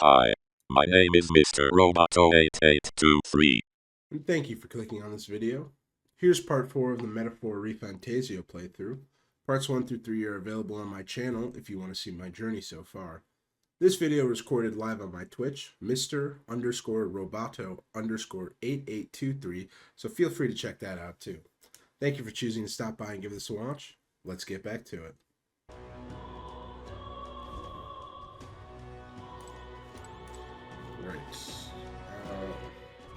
Hi, my name is Mr. Roboto 8823. And thank you for clicking on this video. Here's part 4 of the Metaphor Fantazio playthrough. Parts 1 through 3 are available on my channel if you want to see my journey so far. This video was recorded live on my Twitch, Mr_Roboto_8823, so feel free to check that out too. Thank you for choosing to stop by and give this a watch. Let's get back to it. Right.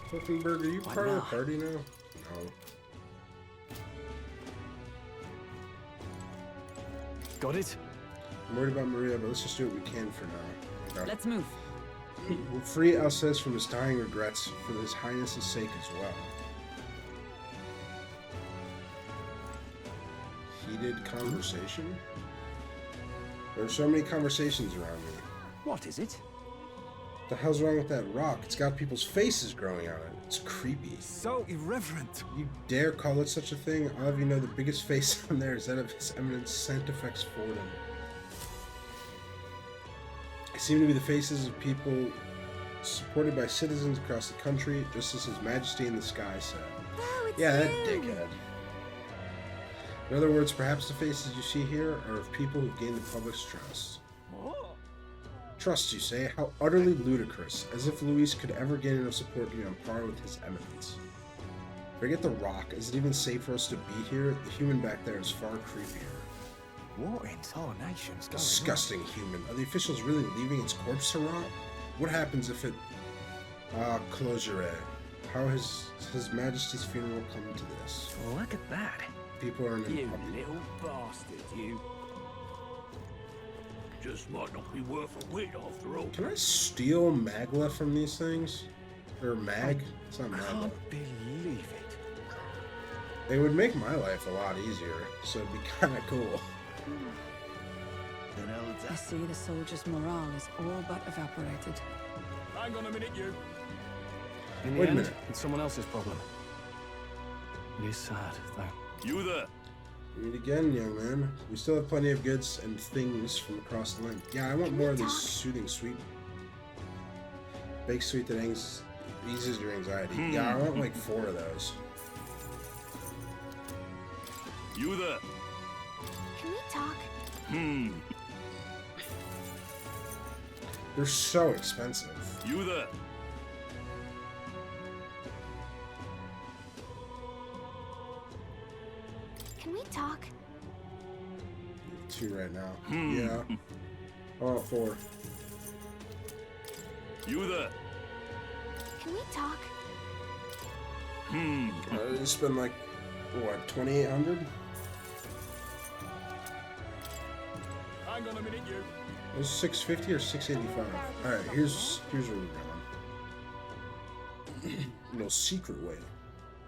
Hilkenberg, are you part of the party now? No. Got it? I'm worried about Maria, but let's just do what we can for now. Okay. Let's move. We'll free Alceste from his dying regrets for His Highness's sake as well. Heated conversation? There are so many conversations around me. What is it? What the hell's wrong with that rock? It's got people's faces growing on it. It's creepy. So irreverent. You dare call it such a thing? I'll have you know the biggest face on there is that of His Eminence Sanctifex Fordham. They seem to be the faces of people supported by citizens across the country, just as His Majesty in the sky said. Oh, it's Yeah, that you. dickhead. In other words, perhaps the faces you see here are of people who've gained the public's trust. Trust, you say? How utterly ludicrous, as if Luis could ever gain enough support to be on par with His Eminence. Forget the rock. Is it even safe for us to be here? The human back there is far creepier. What in tarnation's going Disgusting human. Are the officials really leaving its corpse to rot? What happens if it... close your eye. How has His Majesty's funeral come to this? on? Look at that. People are in You a little bastard, you. Just might not be worth a whit after all. Can I steal Magla from these things? Or Mag? It's not I Magla. can't believe it. They would make my life a lot easier, so it'd be kind of cool. I see the soldiers' morale is all but evaporated. Hang on a minute, you. In the Wait a end, minute. it's someone else's problem. It is sad, though. You there? Meet again, young man. We still have plenty of goods and things from across the land. Yeah, I want more of these soothing sweet. Baked sweet that eases your anxiety. Yeah, I want like 4 of those. You there? Can we talk? They're so expensive. You there? Can we talk? 2 right now. Yeah. I want 4. You there? Can we talk? I just spend like, what, 2,800? Hang on a minute, you. It was 650 or 685. Alright, here's where we're going. No secret way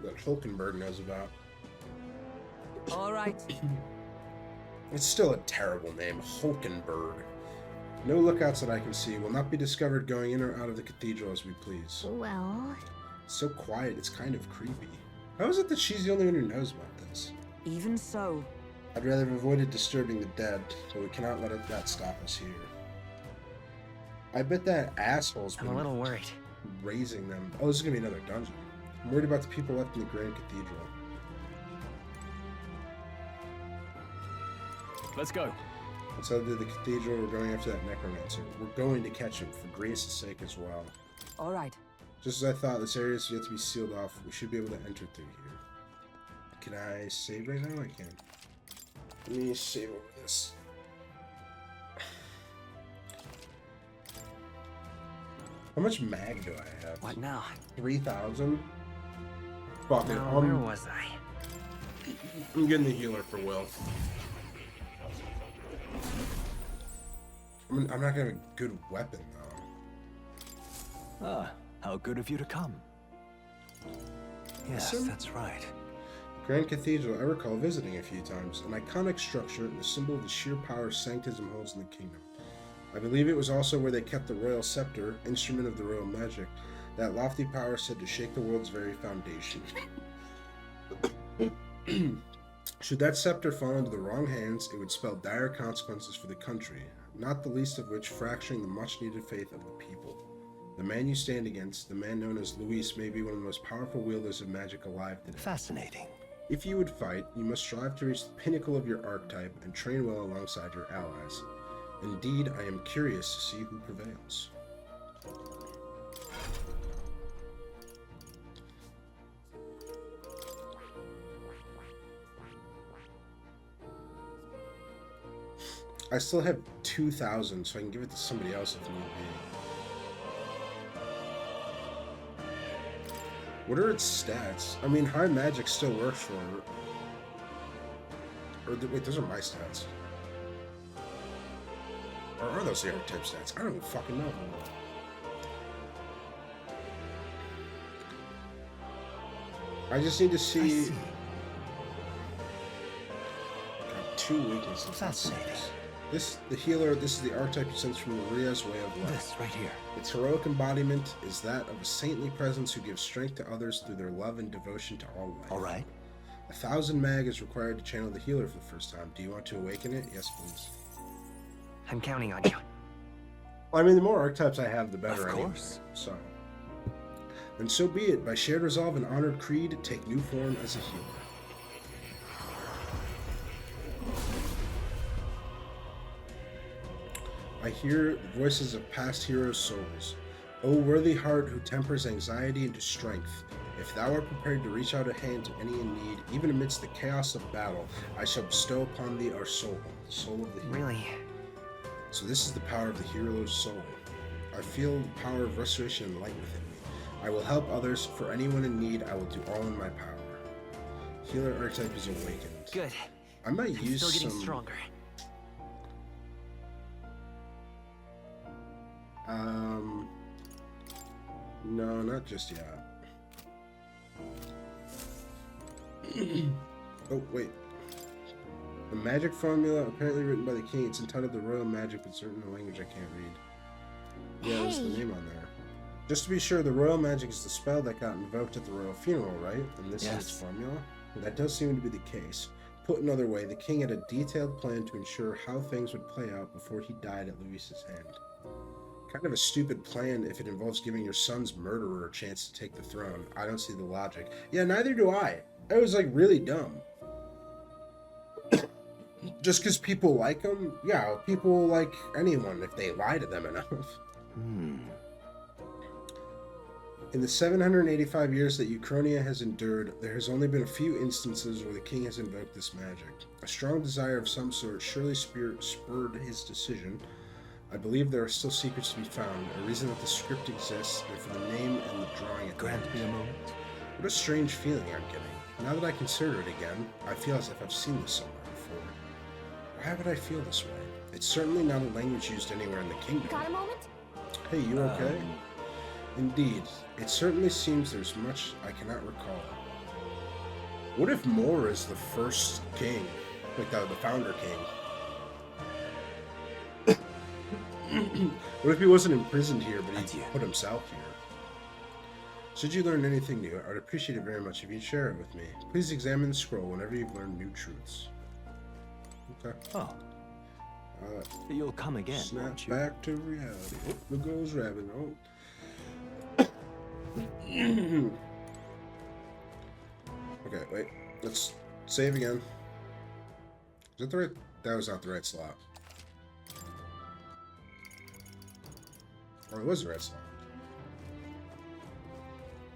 that Hulkenberg knows about. All right. It's still a terrible name, Hulkenberg. No lookouts that I can see will not be discovered going in or out of the cathedral as we please. Well, It's so quiet, it's kind of creepy. How is it that she's the only one who knows about this? Even so, I'd rather have avoided disturbing the dead, but we cannot let that stop us here. I bet that asshole's I'm been a little worried. raising them. Oh, this is gonna be another dungeon. I'm worried about the people left in the Grand Cathedral. Let's go. Let's head to the cathedral. We're going after that necromancer. We're going to catch him for grace's sake as well. all right. Just as I thought, this area is yet to be sealed off. We should be able to enter through here. Can I save right now? I can. Let me save over this. How much mag do I have? What now? 3,000? Fuck it. Now, where was I? I'm getting the healer for Will. I'm not gonna have a good weapon though. Ah, how good of you to come. Yes, Listen. that's right. Grand Cathedral, I recall visiting a few times, an iconic structure and the symbol of the sheer power Sanctism holds in the kingdom. I believe it was also where they kept the royal scepter, instrument of the royal magic, that lofty power said to shake the world's very foundation. Should that scepter fall into the wrong hands, it would spell dire consequences for the country. not the least of which fracturing the much-needed faith of the people. The man you stand against, the man known as Luis, may be one of the most powerful wielders of magic alive today. Fascinating. If you would fight, you must strive to reach the pinnacle of your archetype and train well alongside your allies. Indeed, I am curious to see who prevails. I still have 2,000, so I can give it to somebody else if need be. What are its stats? I mean, high magic still works for it. Or, wait, those are my stats. Or are those the archetype stats? I don't fucking know. I just need to see. Got 2 weaknesses. Fascinating. The healer, this is the archetype you sense from Maria's way of life. This right here. Its heroic embodiment is that of a saintly presence who gives strength to others through their love and devotion to all life. All right. 1,000 mag is required to channel the healer for the first time. Do you want to awaken it? Yes, please. I'm counting on you. Well, I mean, the more archetypes I have, the better. Of course. Anyway, so. And so be it. By shared resolve and honored creed, take new form as a healer. I hear the voices of past heroes' souls. O worthy heart who tempers anxiety into strength, if thou art prepared to reach out a hand to any in need, even amidst the chaos of battle, I shall bestow upon thee our soul, the soul of the hero. Really? So this is the power of the hero's soul. I feel the power of restoration and light within me. I will help others. For anyone in need, I will do all in my power. Healer archetype is awakened. Good. I might I'm use still getting some... stronger. No, not just yet. Oh, wait. A magic formula apparently written by the king. It's entitled The Royal Magic, but certain language I can't read. Yeah, there's the name on there. Just to be sure, the Royal Magic is the spell that got invoked at the royal funeral, right? And this is its formula? That does seem to be the case. Put another way, the king had a detailed plan to ensure how things would play out before he died at Luis's hand. Kind of a stupid plan if it involves giving your son's murderer a chance to take the throne. I don't see the logic. Yeah, neither do I. It was like really dumb. Just because people like him? Yeah, people like anyone if they lie to them enough. In the 785 years that Uchronia has endured, there has only been a few instances where the king has invoked this magic. A strong desire of some sort surely spurred his decision. I believe there are still secrets to be found, a reason that the script exists, and for the name and the drawing at the Grant end. me a moment. What a strange feeling I'm getting. Now that I consider it again, I feel as if I've seen this somewhere before. Why would I feel this way? It's certainly not a language used anywhere in the kingdom. Got a moment? Hey, you okay? Indeed, it certainly seems there's much I cannot recall. What if Moore is the first king? Like the founder king? What if he wasn't imprisoned here, but he put himself here? Should you learn anything new, I'd appreciate it very much if you'd share it with me. Please examine the scroll whenever you've learned new truths. Okay. Oh. You'll come again, Snap won't you? back to reality. Oh, there goes rabbit. Oh. Okay, wait. Let's save again. Is that the right? That was not the right slot. Or it was the right slot.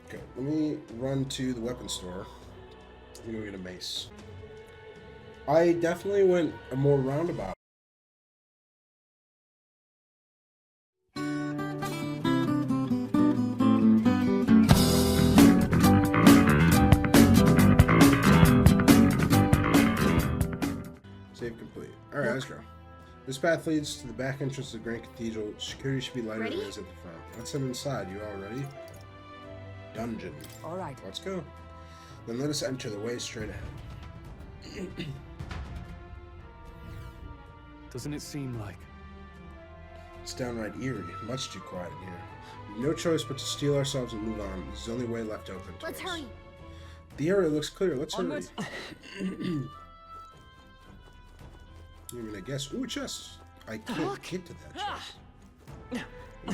Okay, let me run to the weapon store. I'm gonna get a mace. I definitely went a more roundabout. Save complete. Alright, let's go. This path leads to the back entrance of the Grand Cathedral. Security should be lighter than it is at the front. Let's head inside. You all ready? Dungeon. All right. Let's go. Then let us enter the way straight ahead. Doesn't it seem like... It's downright eerie. Much too quiet in here. We've no choice but to steel ourselves and move on. This is the only way left open to Let's us. hurry. The area looks clear. Let's hurry. Onwards. I mean, I guess. Ooh, a chest. I can't get to that chest.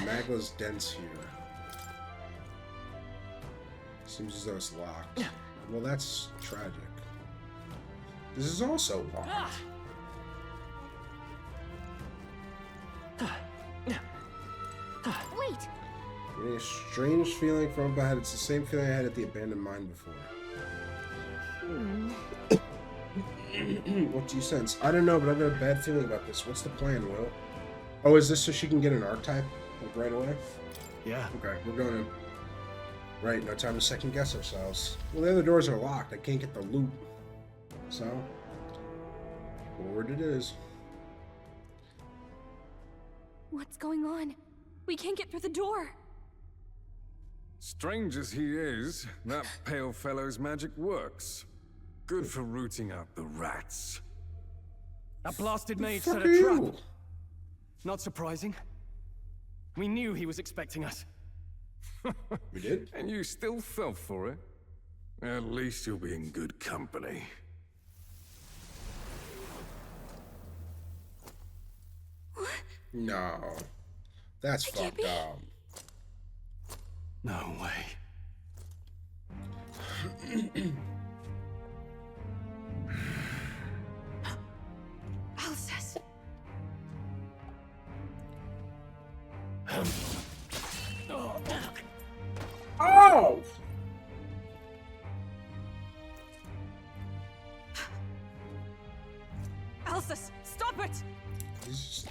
Magla's dense here. Seems as though it's locked. Well, that's tragic. This is also locked. Wait! I'm getting a strange feeling from up ahead. It's the same feeling I had at the abandoned mine before. What do you sense? I don't know, but I've got a bad feeling about this. What's the plan, Will? Oh, is this so she can get an archetype? Like right away? Yeah. Okay, we're going in. Right, no time to second guess ourselves. Well, the other doors are locked. I can't get the loot. So, forward it is. What's going on? We can't get through the door. Strange as he is, that pale fellow's magic works. Good for rooting out the rats. That blasted mage Fuck set a trap. you. Not surprising. We knew he was expecting us. We did? And you still fell for it? At least you'll be in good company. No. That's fucked up. No way. Alcest. Oh! Alcest, stop it! He's just...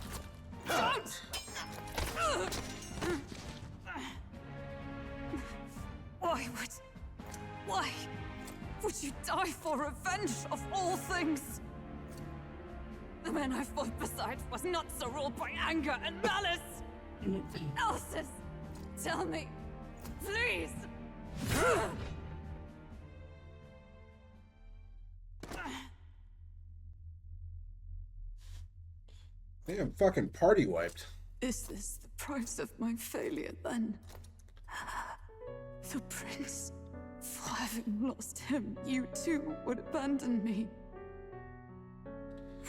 Don't! Why would you die for revenge of all things? The man I fought beside was not so ruled by anger and malice. Alcest, tell me, please. Damn, fucking party wiped. Is this the price of my failure, then? The prince, for having lost him, you too would abandon me.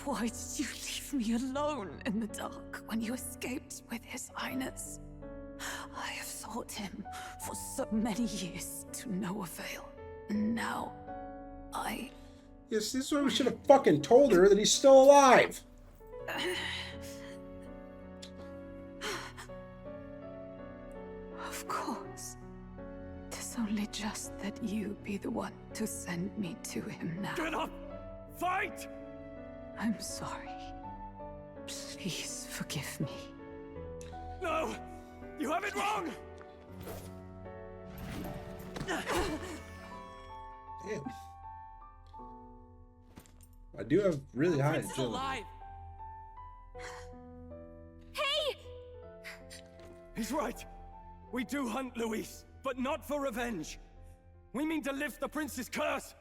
Why did you leave me alone in the dark when you escaped with his highness? I have sought him for so many years to no avail, and now I... Yes, this is why we should have fucking told her that he's still alive. Of course. 'Tis only just that you be the one to send me to him now. Get up! Fight! I'm sorry. Please forgive me. No! You have it wrong! Damn. I do have really high Prince is agility. alive! Hey! He's right. We do hunt Luis, but not for revenge. We mean to lift the prince's curse.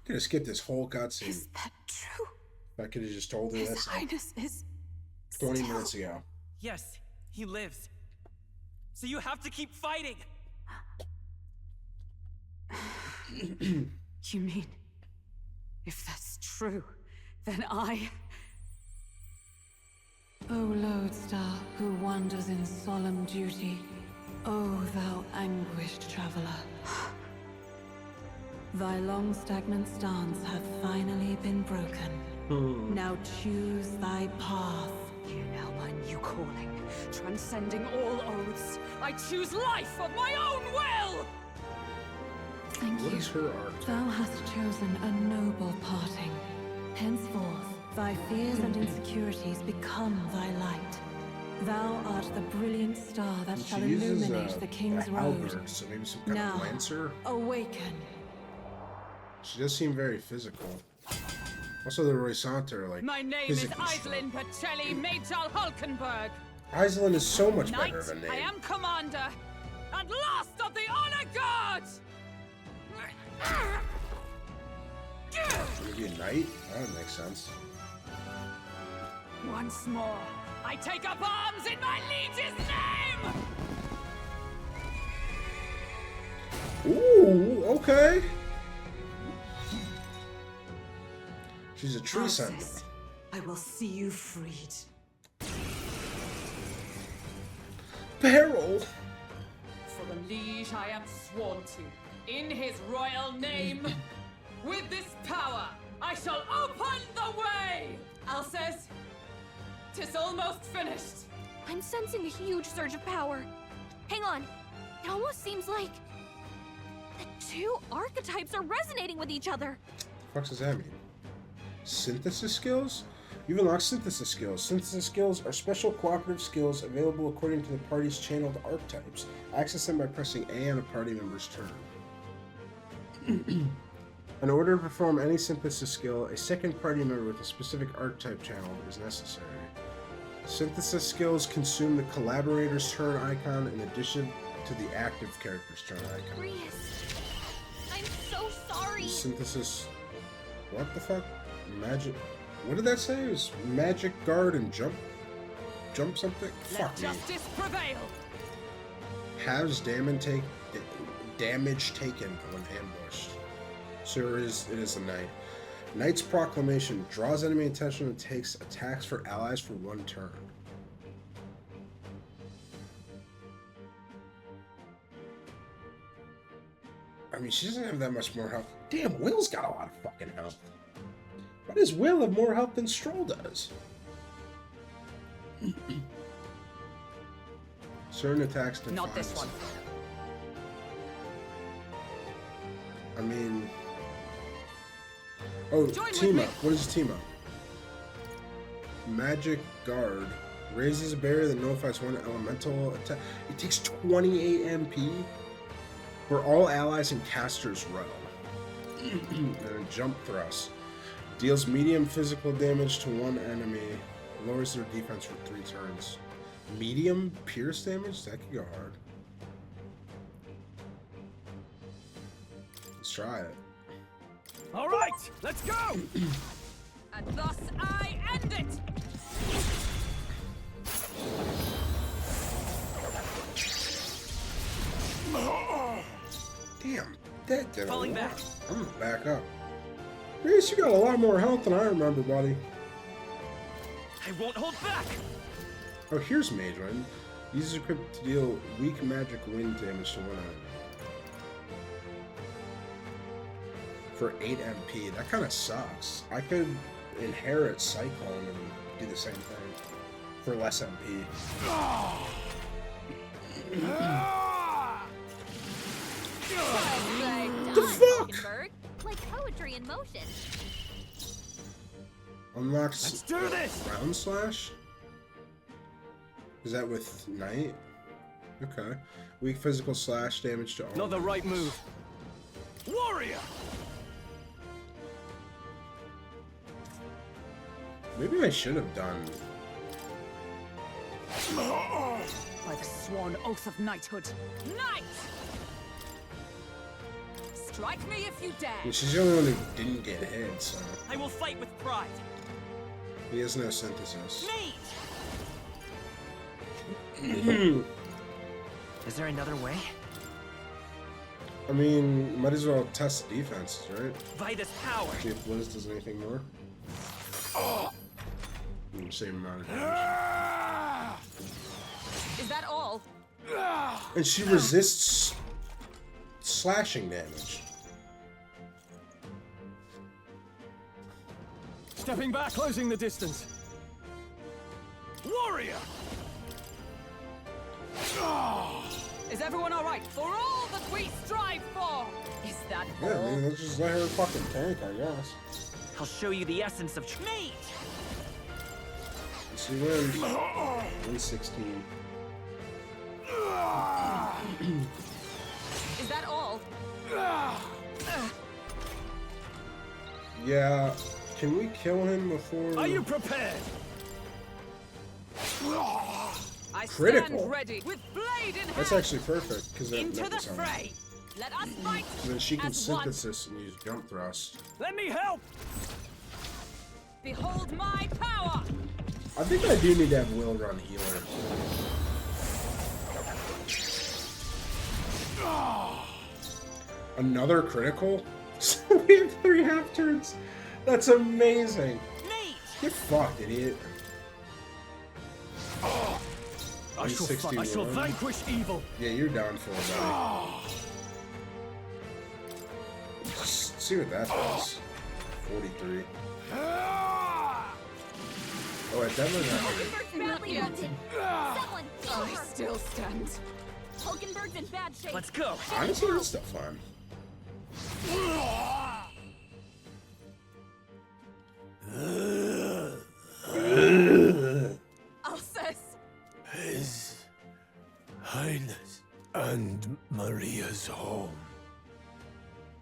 Could have skipped this whole cutscene. Is that true? If I could have just told her His this like highness is 20 still... minutes ago. Yes, he lives. So you have to keep fighting. You mean, if that's true, then I... O lodestar who wanders in solemn duty, O thou anguished traveler. Thy long stagnant stance hath finally been broken. Now choose thy path. Now my new calling, transcending all oaths, I choose life of my own will! Thank What you. is her art? Thou hast chosen a noble parting. Henceforth, thy fears and insecurities become thy light. Thou art the brilliant star that And shall she uses illuminate the king's a road. halberd, so maybe some kind Now, of lancer. awaken. She does seem very physical. Also, the Roisante are like My name is physically Aislinn Pacelli Majal Hulkenberg. strong. Aislinn is so much Knight, better of a name. I am commander, and last of the honor guards. Maybe a knight? That would make sense. Once more, I take up arms in my liege's name. Ooh, okay. She's a tree Alcest, sender. I I will see you freed. Barrel! For the liege I am sworn to, in his royal name. With this power, I shall open the way! Alces, 'tis almost finished. I'm sensing a huge surge of power. Hang on. It almost seems like the two archetypes are resonating with each other. What the fuck does that mean? Synthesis skills? You've unlocked synthesis skills. Synthesis skills are special cooperative skills available according to the party's channeled archetypes. Access them by pressing A on a party member's turn. In order to perform any synthesis skill, a second party member with a specific archetype channel is necessary. Synthesis skills consume the collaborator's turn icon in addition to the active character's turn icon. Rias, I'm so sorry. Synthesis... What the fuck? Magic... What did that say? It was magic guard and jump something? Let Fuck me. justice prevail. Halves damage taken when ambushed. So it is a knight. Knight's Proclamation draws enemy attention and takes attacks for allies for one turn. I mean, she doesn't have that much more health. Damn, Will's got a lot of fucking health. Why does Will have more health than Stroll does? Certain attacks define. Not this one. I mean... Oh, Join team with up. What is team up? Magic Guard. Raises a barrier that notifies one elemental attack. It takes 28 MP for all allies and casters row. And a jump thrust. Deals medium physical damage to one enemy. Lowers their defense for 3 turns. Medium pierce damage? That could go hard. Let's try it. All right, let's go! And thus I end it! Damn, that did Falling a lot. back. I'm gonna back up. Reese, you got a lot more health than I remember, buddy. I won't hold back! Oh, here's Mage Wind. Uses equipped to deal weak magic wind damage to one enemy. For 8 MP, that kind of sucks. I could inherit Cyclone and do the same thing for less MP. The fuck? Like poetry in motion. Unlocks Let's do this! Round Slash? Is that with Knight? Okay. Weak physical slash damage to all. Not the right move. Warrior! Maybe I should have done. By the sworn oath of knighthood. Knight! Strike me if you dare. Well, she's the only one who didn't get hit, so I will fight with pride. he has no synthesis. Mate! Is there another way? I mean, might as well test the defenses, right? By this power. See if Liz does anything more. Same amount of damage. Is that all? And she resists slashing damage. Stepping back, closing the distance. Warrior! Is everyone alright for all that we strive for? Is that Yeah, I all? mean, let's just let her fucking tank, I guess. I'll show you the essence of mate! She wins. 116. Is that all? Yeah, can we kill him before? Are you prepared? I Critical. stand ready with blade in hand. That's actually perfect because Into the fray. Let us fight. then she can as one. synthesis and use jump thrust. Let me help! Behold my power. I think I do need to have Will run healer. Another critical? So we have 3 half turns. That's amazing. Mate! Get fucked, idiot. I shall vanquish evil. Yeah, you're down for it, buddy. Just see what that does. 43. Oh, wait, that was not Badly wounded. Someone, I still stand. Hulkenberg's in bad shape. Let's go. honestly, it's still fun. Alsace! His Highness and Maria's home.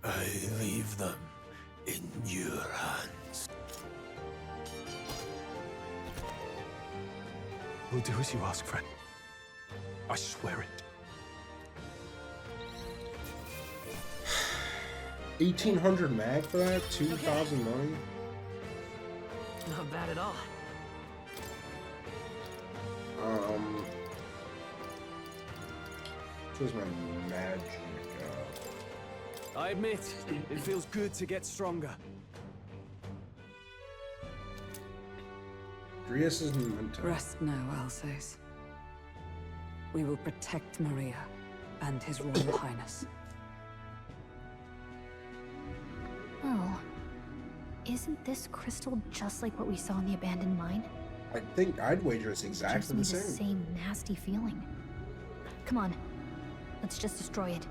I leave them in your hands. We'll do as you ask, friend. I swear it. 1,800 mag for that? 2,000 money? Not bad at all. Where's my magic? I admit, it feels good to get stronger. Grius is mental. Rest now, Alsace. We will protect Maria and His Royal Highness. Oh. Isn't this crystal just like what we saw in the abandoned mine? I think I'd wager it's exactly Gives the me the same. same nasty feeling. Come on. Let's just destroy it.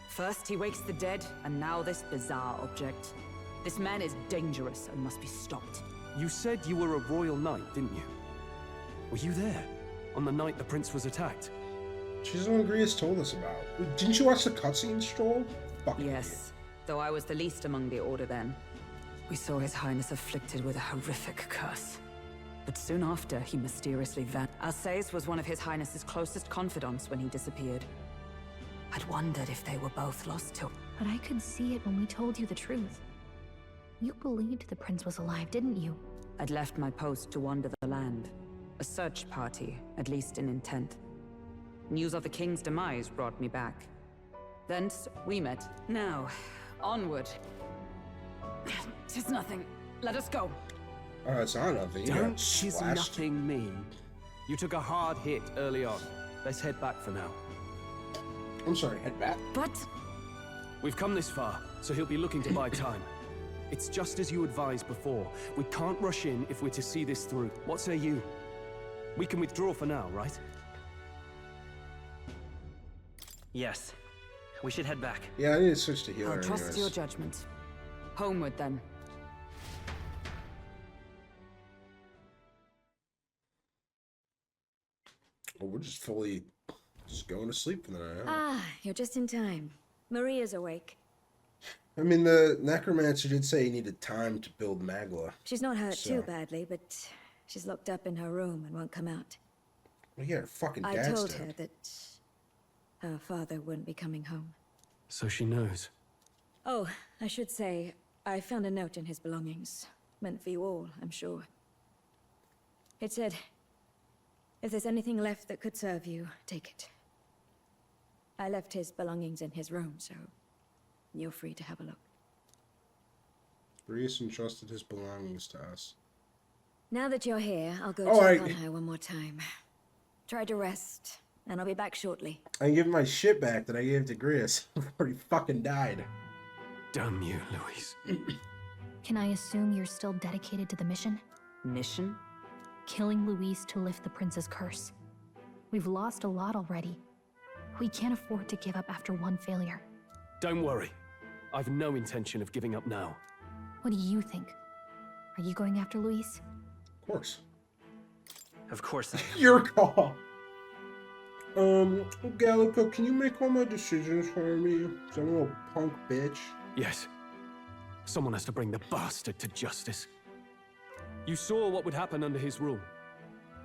First he wakes the dead, and now this bizarre object. This man is dangerous and must be stopped. You said you were a royal knight, didn't you? Were you there on the night the prince was attacked? She's the one Grius told us about. Didn't you watch the cutscene, Stroll? Fucking Yes, though I was the least among the Order then. We saw His Highness afflicted with a horrific curse. But soon after, he mysteriously vanished. Alsace was one of His Highness's closest confidants when he disappeared. I'd wondered if they were both lost to... But I could see it when we told you the truth. You believed the prince was alive, didn't you? I'd left my post to wander the land. A search party, at least in intent. News of the king's demise brought me back. Thence, we met. Now, onward. 'Tis nothing. Let us go. it's not nothing. You Don't got "'tis splashed. nothing" mean. You took a hard hit early on. Let's head back for now. I'm sorry, head back. But... We've come this far, so he'll be looking to buy time. It's just as you advised before. We can't rush in if we're to see this through. What say you? We can withdraw for now, right? Yes. We should head back. Yeah, I need to switch to healer I'll trust anyways. your judgment. Homeward, then. Well, we're just fully just going to sleep for the night. Huh? Ah, you're just in time. Maria's awake. I mean, the necromancer did say he needed time to build Magla. She's not hurt So- too badly, but she's locked up in her room and won't come out. Well, yeah, her fucking I dad's told dead. her that her father wouldn't be coming home. So she knows. Oh, I should say, I found a note in his belongings. Meant for you all, I'm sure. It said, if there's anything left that could serve you, take it. I left his belongings in his room, so you're free to have a look. Grius entrusted his belongings to us. Now that you're here, I'll go Oh, check I- on her one more time. Try to rest, and I'll be back shortly. I can give my shit back that I gave to Grius before he fucking died. Damn you, Louise. Can I assume you're still dedicated to the mission? Mission? Killing Luis to lift the prince's curse. We've lost a lot already. We can't afford to give up after one failure. Don't worry. I've no intention of giving up now. What do you think? Are you going after Luis? Of course. Of course I am. Your call. Gallico, can you make all my decisions for me? 'Cause I'm a little punk bitch. Yes. Someone has to bring the bastard to justice. You saw what would happen under his rule.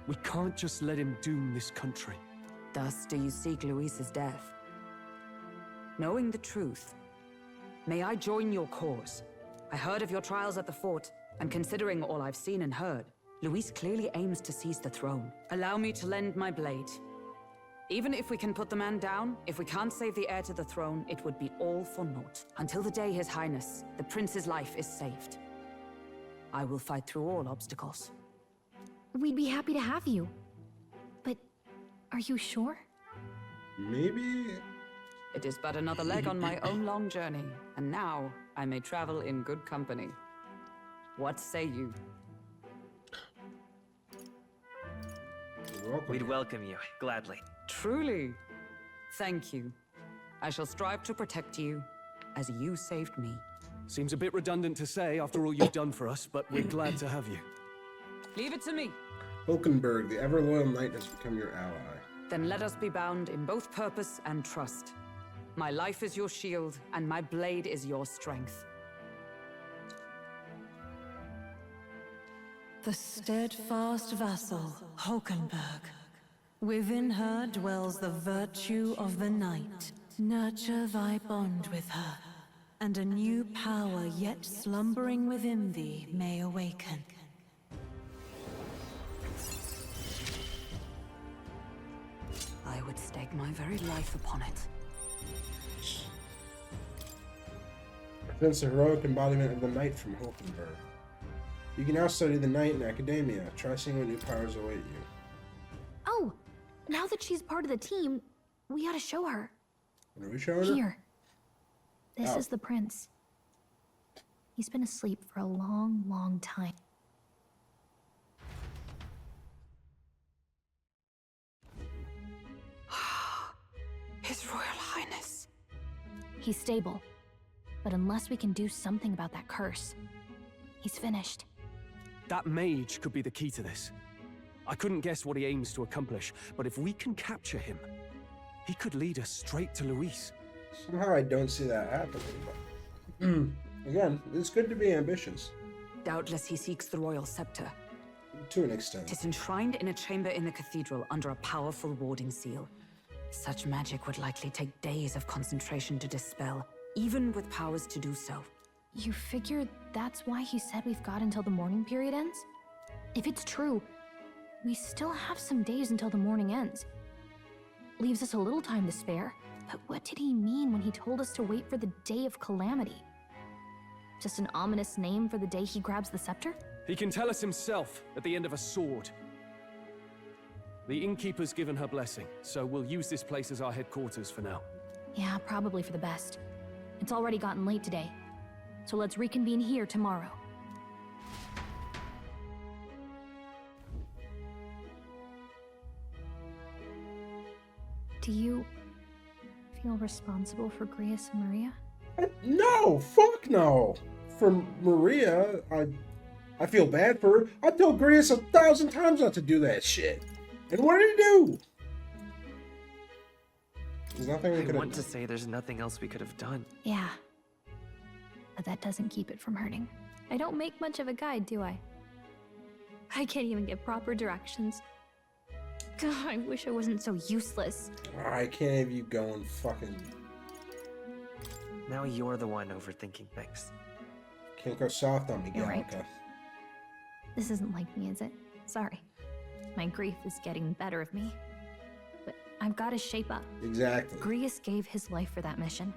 We can't just let him doom this country. Thus do you seek Luis's death? Knowing the truth, may I join your cause? I heard of your trials at the fort, and considering all I've seen and heard, Luis clearly aims to seize the throne. Allow me to lend my blade. Even if we can put the man down, if we can't save the heir to the throne, it would be all for naught. Until the day His Highness, the Prince's life is saved. I will fight through all obstacles. We'd be happy to have you. But are you sure? Maybe? It is but another leg on my own long journey, and now I may travel in good company. What say you? You're welcome. We'd welcome you, gladly. Truly. Thank you. I shall strive to protect you as you saved me. Seems a bit redundant to say after all you've done for us, but we're glad to have you. Leave it to me. Hulkenberg, the ever-loyal knight, has become your ally. Then let us be bound in both purpose and trust. My life is your shield, and my blade is your strength. The steadfast vassal, Hulkenberg. Within her dwells the virtue of the knight. Nurture thy bond with her, and a new power yet slumbering within thee may awaken. I would stake my very life upon it. Presents a heroic embodiment of the knight from Hulkenberg. You can now study the knight in academia. Try seeing what new powers await you. Oh, now that she's part of the team, we gotta show her. What are we showing her? Here. This is the prince. He's been asleep for a long, long time. His Royal Highness. He's stable. But unless we can do something about that curse, he's finished. That mage could be the key to this. I couldn't guess what he aims to accomplish, but if we can capture him, he could lead us straight to Luis. Somehow I don't see that happening, but... Again, it's good to be ambitious. Doubtless he seeks the royal scepter. To an extent. It is enshrined in a chamber in the cathedral under a powerful warding seal. Such magic would likely take days of concentration to dispel, even with powers to do so. You figure that's why he said we've got until the mourning period ends? If it's true, we still have some days until the mourning ends. Leaves us a little time to spare, but what did he mean when he told us to wait for the day of calamity? Just an ominous name for the day he grabs the scepter? He can tell us himself at the end of a sword. The innkeeper's given her blessing, so we'll use this place as our headquarters for now. Yeah, probably for the best. It's already gotten late today, so let's reconvene here tomorrow. Do you feel responsible for Grius and Maria? No! Fuck no! For Maria, I feel bad for her. I told Grius 1,000 times not to do that shit. And what did he do? There's nothing we could have done. I want to say there's nothing else we could have done. Yeah. But that doesn't keep it from hurting. I don't make much of a guide, do I? I can't even give proper directions. God, I wish I wasn't so useless. I can't have you going fucking... Now you're the one overthinking things. Can't go soft on me, You're Gallica. right. This isn't like me, is it? Sorry. My grief is getting the better of me. But I've got to shape up. Exactly. Grius gave his life for that mission.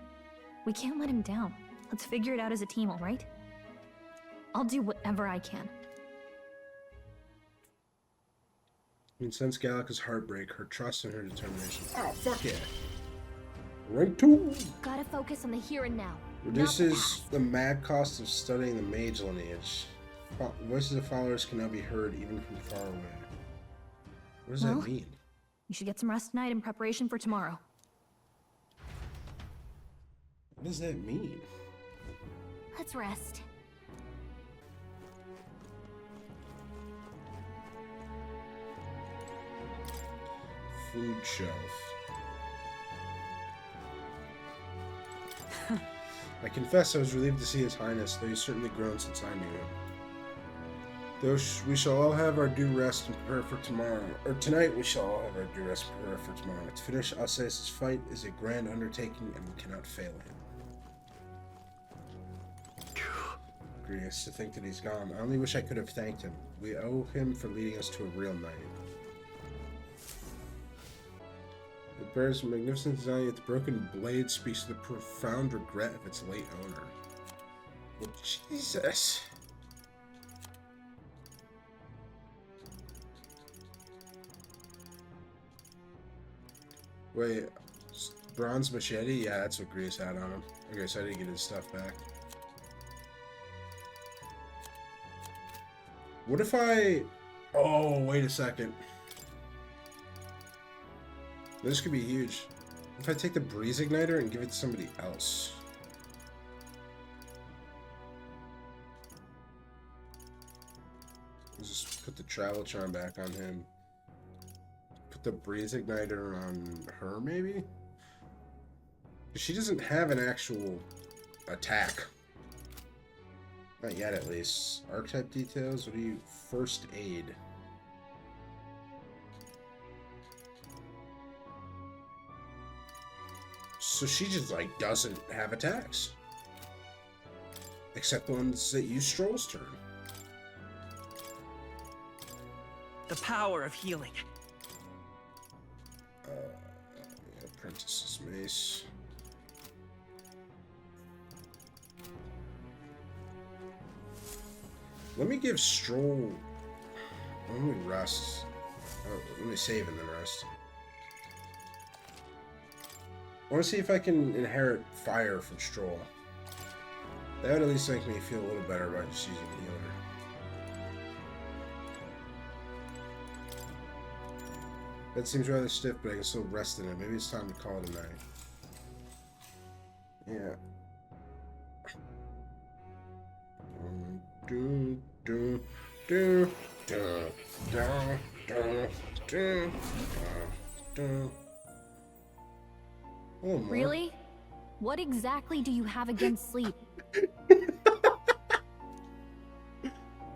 We can't let him down. Let's figure it out as a team, all right? I'll do whatever I can. I mean, since Gallica's heartbreak, her trust and her determination. Oh, fuck yeah. Rank 2. Gotta focus on the here and now. Reduces the mad cost of studying the mage lineage. Voices of followers can now be heard even from far away. What does that mean? You should get some rest tonight in preparation for tomorrow. What does that mean? Let's rest. Food shelf. I confess I was relieved to see His Highness, though he's certainly grown since I knew him. Though we shall all have our due rest and prepare for tomorrow. Or tonight we shall all have our due rest and prepare for tomorrow. To finish Alsace's fight is a grand undertaking, and we cannot fail him. Grius, to think that he's gone. I only wish I could have thanked him. We owe him for leading us to a real knight. Bears magnificent design, yet the broken blade speaks to the profound regret of its late owner. Well, Jesus. Wait, bronze machete? Yeah, that's what Grease had on him. Okay, so I didn't get his stuff back. What if I... Oh, wait a second. This could be huge. If I take the breeze igniter and give it to somebody else. Let's just put the travel charm back on him. Put the breeze igniter on her, maybe? She doesn't have an actual attack. Not yet, at least. Archetype details. What do you... First aid. So she just, like, doesn't have attacks. Except ones that use Stroll's turn. The power of healing. Apprentice's mace. Let me give Stroll... Let me rest. Oh, let me save and then rest. I want to see if I can inherit fire from Stroll. That would at least make me feel a little better about just using the healer. That seems rather stiff, but I can still rest in it. Maybe it's time to call it a night. Yeah. Oh, really? What exactly do you have against sleep?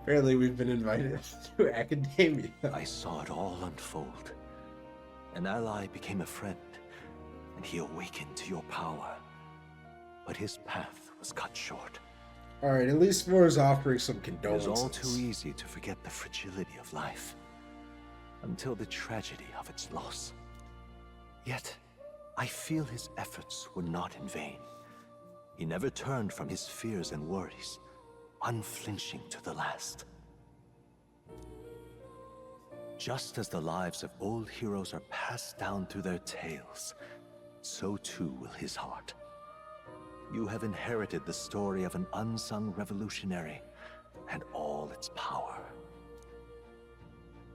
Apparently we've been invited to academia. I saw it all unfold. An ally became a friend, and he awakened to your power. But his path was cut short. Alright, at least Moore offering some It condolences. is all too easy to forget the fragility of life, until the tragedy of its loss. Yet, I feel his efforts were not in vain. He never turned from his fears and worries, unflinching to the last. Just as the lives of old heroes are passed down through their tales, so too will his heart. You have inherited the story of an unsung revolutionary and all its power.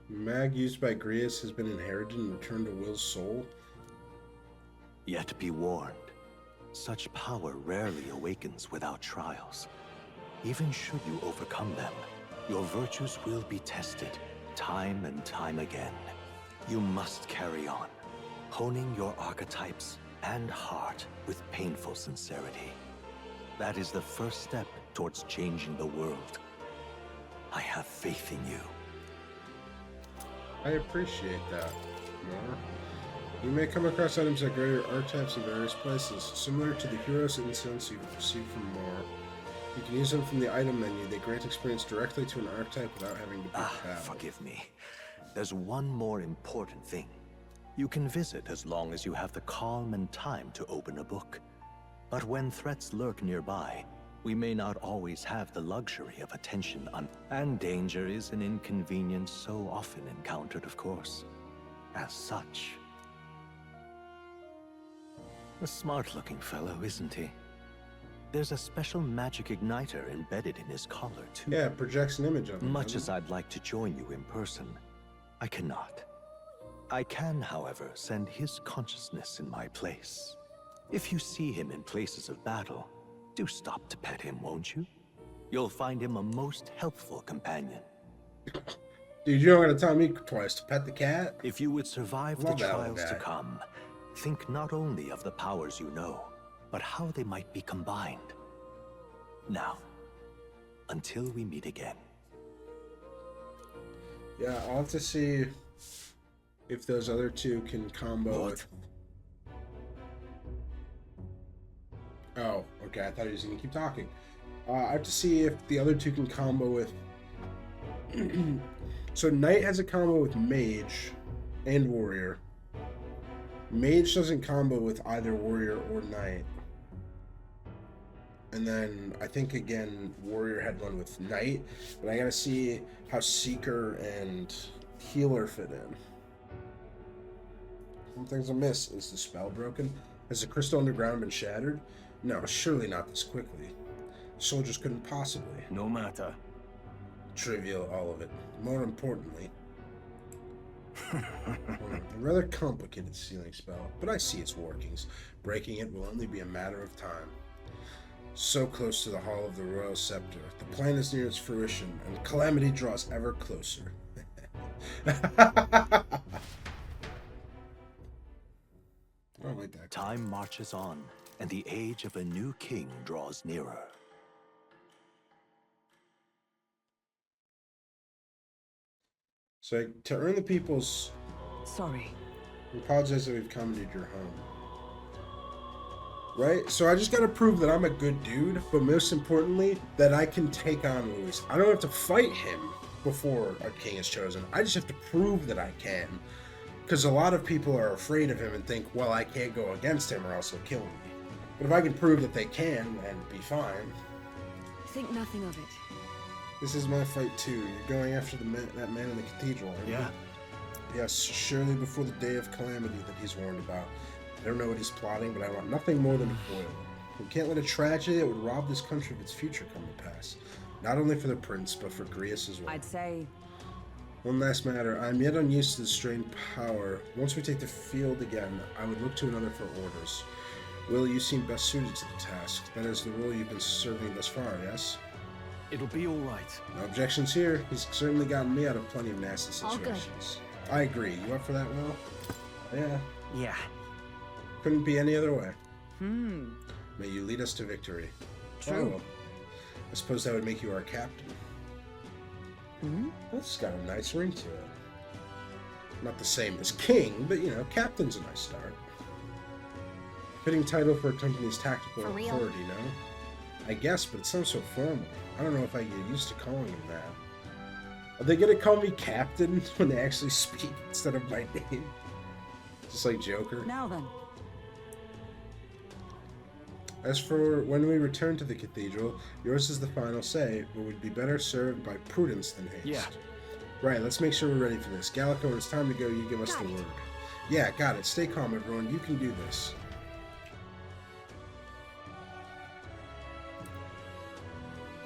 Mag used by Grius has been inherited and returned to Will's soul. Yet be warned, such power rarely awakens without trials. Even should you overcome them, your virtues will be tested time and time again. You must carry on, honing your archetypes and heart with painful sincerity. That is the first step towards changing the world. I have faith in you. I appreciate that, Moore. You may come across items that grow your archetypes in various places, similar to the hero's incense you've received from Moore. You can use them from the item menu. They grant experience directly to an archetype without having to be battled. Forgive me. There's one more important thing. You can visit as long as you have the calm and time to open a book. But when threats lurk nearby, we may not always have the luxury of attention and danger is an inconvenience so often encountered, of course. As such. A smart-looking fellow, isn't he? There's a special magic igniter embedded in his collar, too. Yeah, it projects an image of him. Much as I'd like to join you in person, I cannot. I can, however, send his consciousness in my place. If you see him in places of battle, do stop to pet him, won't you? You'll find him a most helpful companion. Dude, you're not gonna tell me twice to pet the cat? If you would survive the trials to come, think not only of the powers you know, but how they might be combined. Now, until we meet again. Yeah, I'll have to see if those other two can combo with... Oh, okay, I thought he was gonna keep talking. I have to see if the other two can combo with... So Knight has a combo with Mage and Warrior. Mage doesn't combo with either warrior or knight. And then I think again warrior had one with knight, but I gotta see how seeker and healer fit in. Something's amiss. Is the spell broken? Has the crystal underground been shattered? No, surely not this quickly. Soldiers couldn't possibly. No matter. Trivial, all of it. More importantly, a rather complicated sealing spell, but I see its workings. Breaking it will only be a matter of time. So close to the Hall of the Royal Scepter. The plan is near its fruition, and calamity draws ever closer. Oh, like that. Time marches on, and the age of a new king draws nearer. So, to earn the people's... Sorry. We apologize that we've commandeered your home. Right? So I just gotta prove that I'm a good dude, but most importantly, that I can take on Luis. I don't have to fight him before a king is chosen. I just have to prove that I can. Because a lot of people are afraid of him and think, well, I can't go against him or else he'll kill me. But if I can prove that they can, and be fine. Think nothing of it. This is my fight too. You're going after that man in the cathedral, right? Yeah. Yes, surely before the day of calamity that he's warned about. I don't know what he's plotting, but I want nothing more than to foil it. We can't let a tragedy that would rob this country of its future come to pass. Not only for the prince, but for Grius as well. I'd say... One last matter. I am yet unused to the strained power. Once we take the field again, I would look to another for orders. Will, you seem best suited to the task. That is the role you've been serving thus far, yes? It'll be all right. No objections here. He's certainly gotten me out of plenty of nasty situations. I agree. You up for that, Will? Yeah. Yeah. Couldn't be any other way. May you lead us to victory. True. Oh, I suppose that would make you our captain. That's got a nice ring to it. Not the same as king, but you know, captain's a nice start. Fitting title for a company's tactical authority, no? I guess, but it sounds so formal. I don't know if I get used to calling him that. Are they gonna call me captain when they actually speak instead of my name? Just like Joker. Now then. As for when we return to the cathedral, yours is the final say, but we'd be better served by prudence than haste. Yeah. Right, let's make sure we're ready for this. Gallico, when it's time to go, you give us the word. Yeah, got it. Stay calm, everyone. You can do this.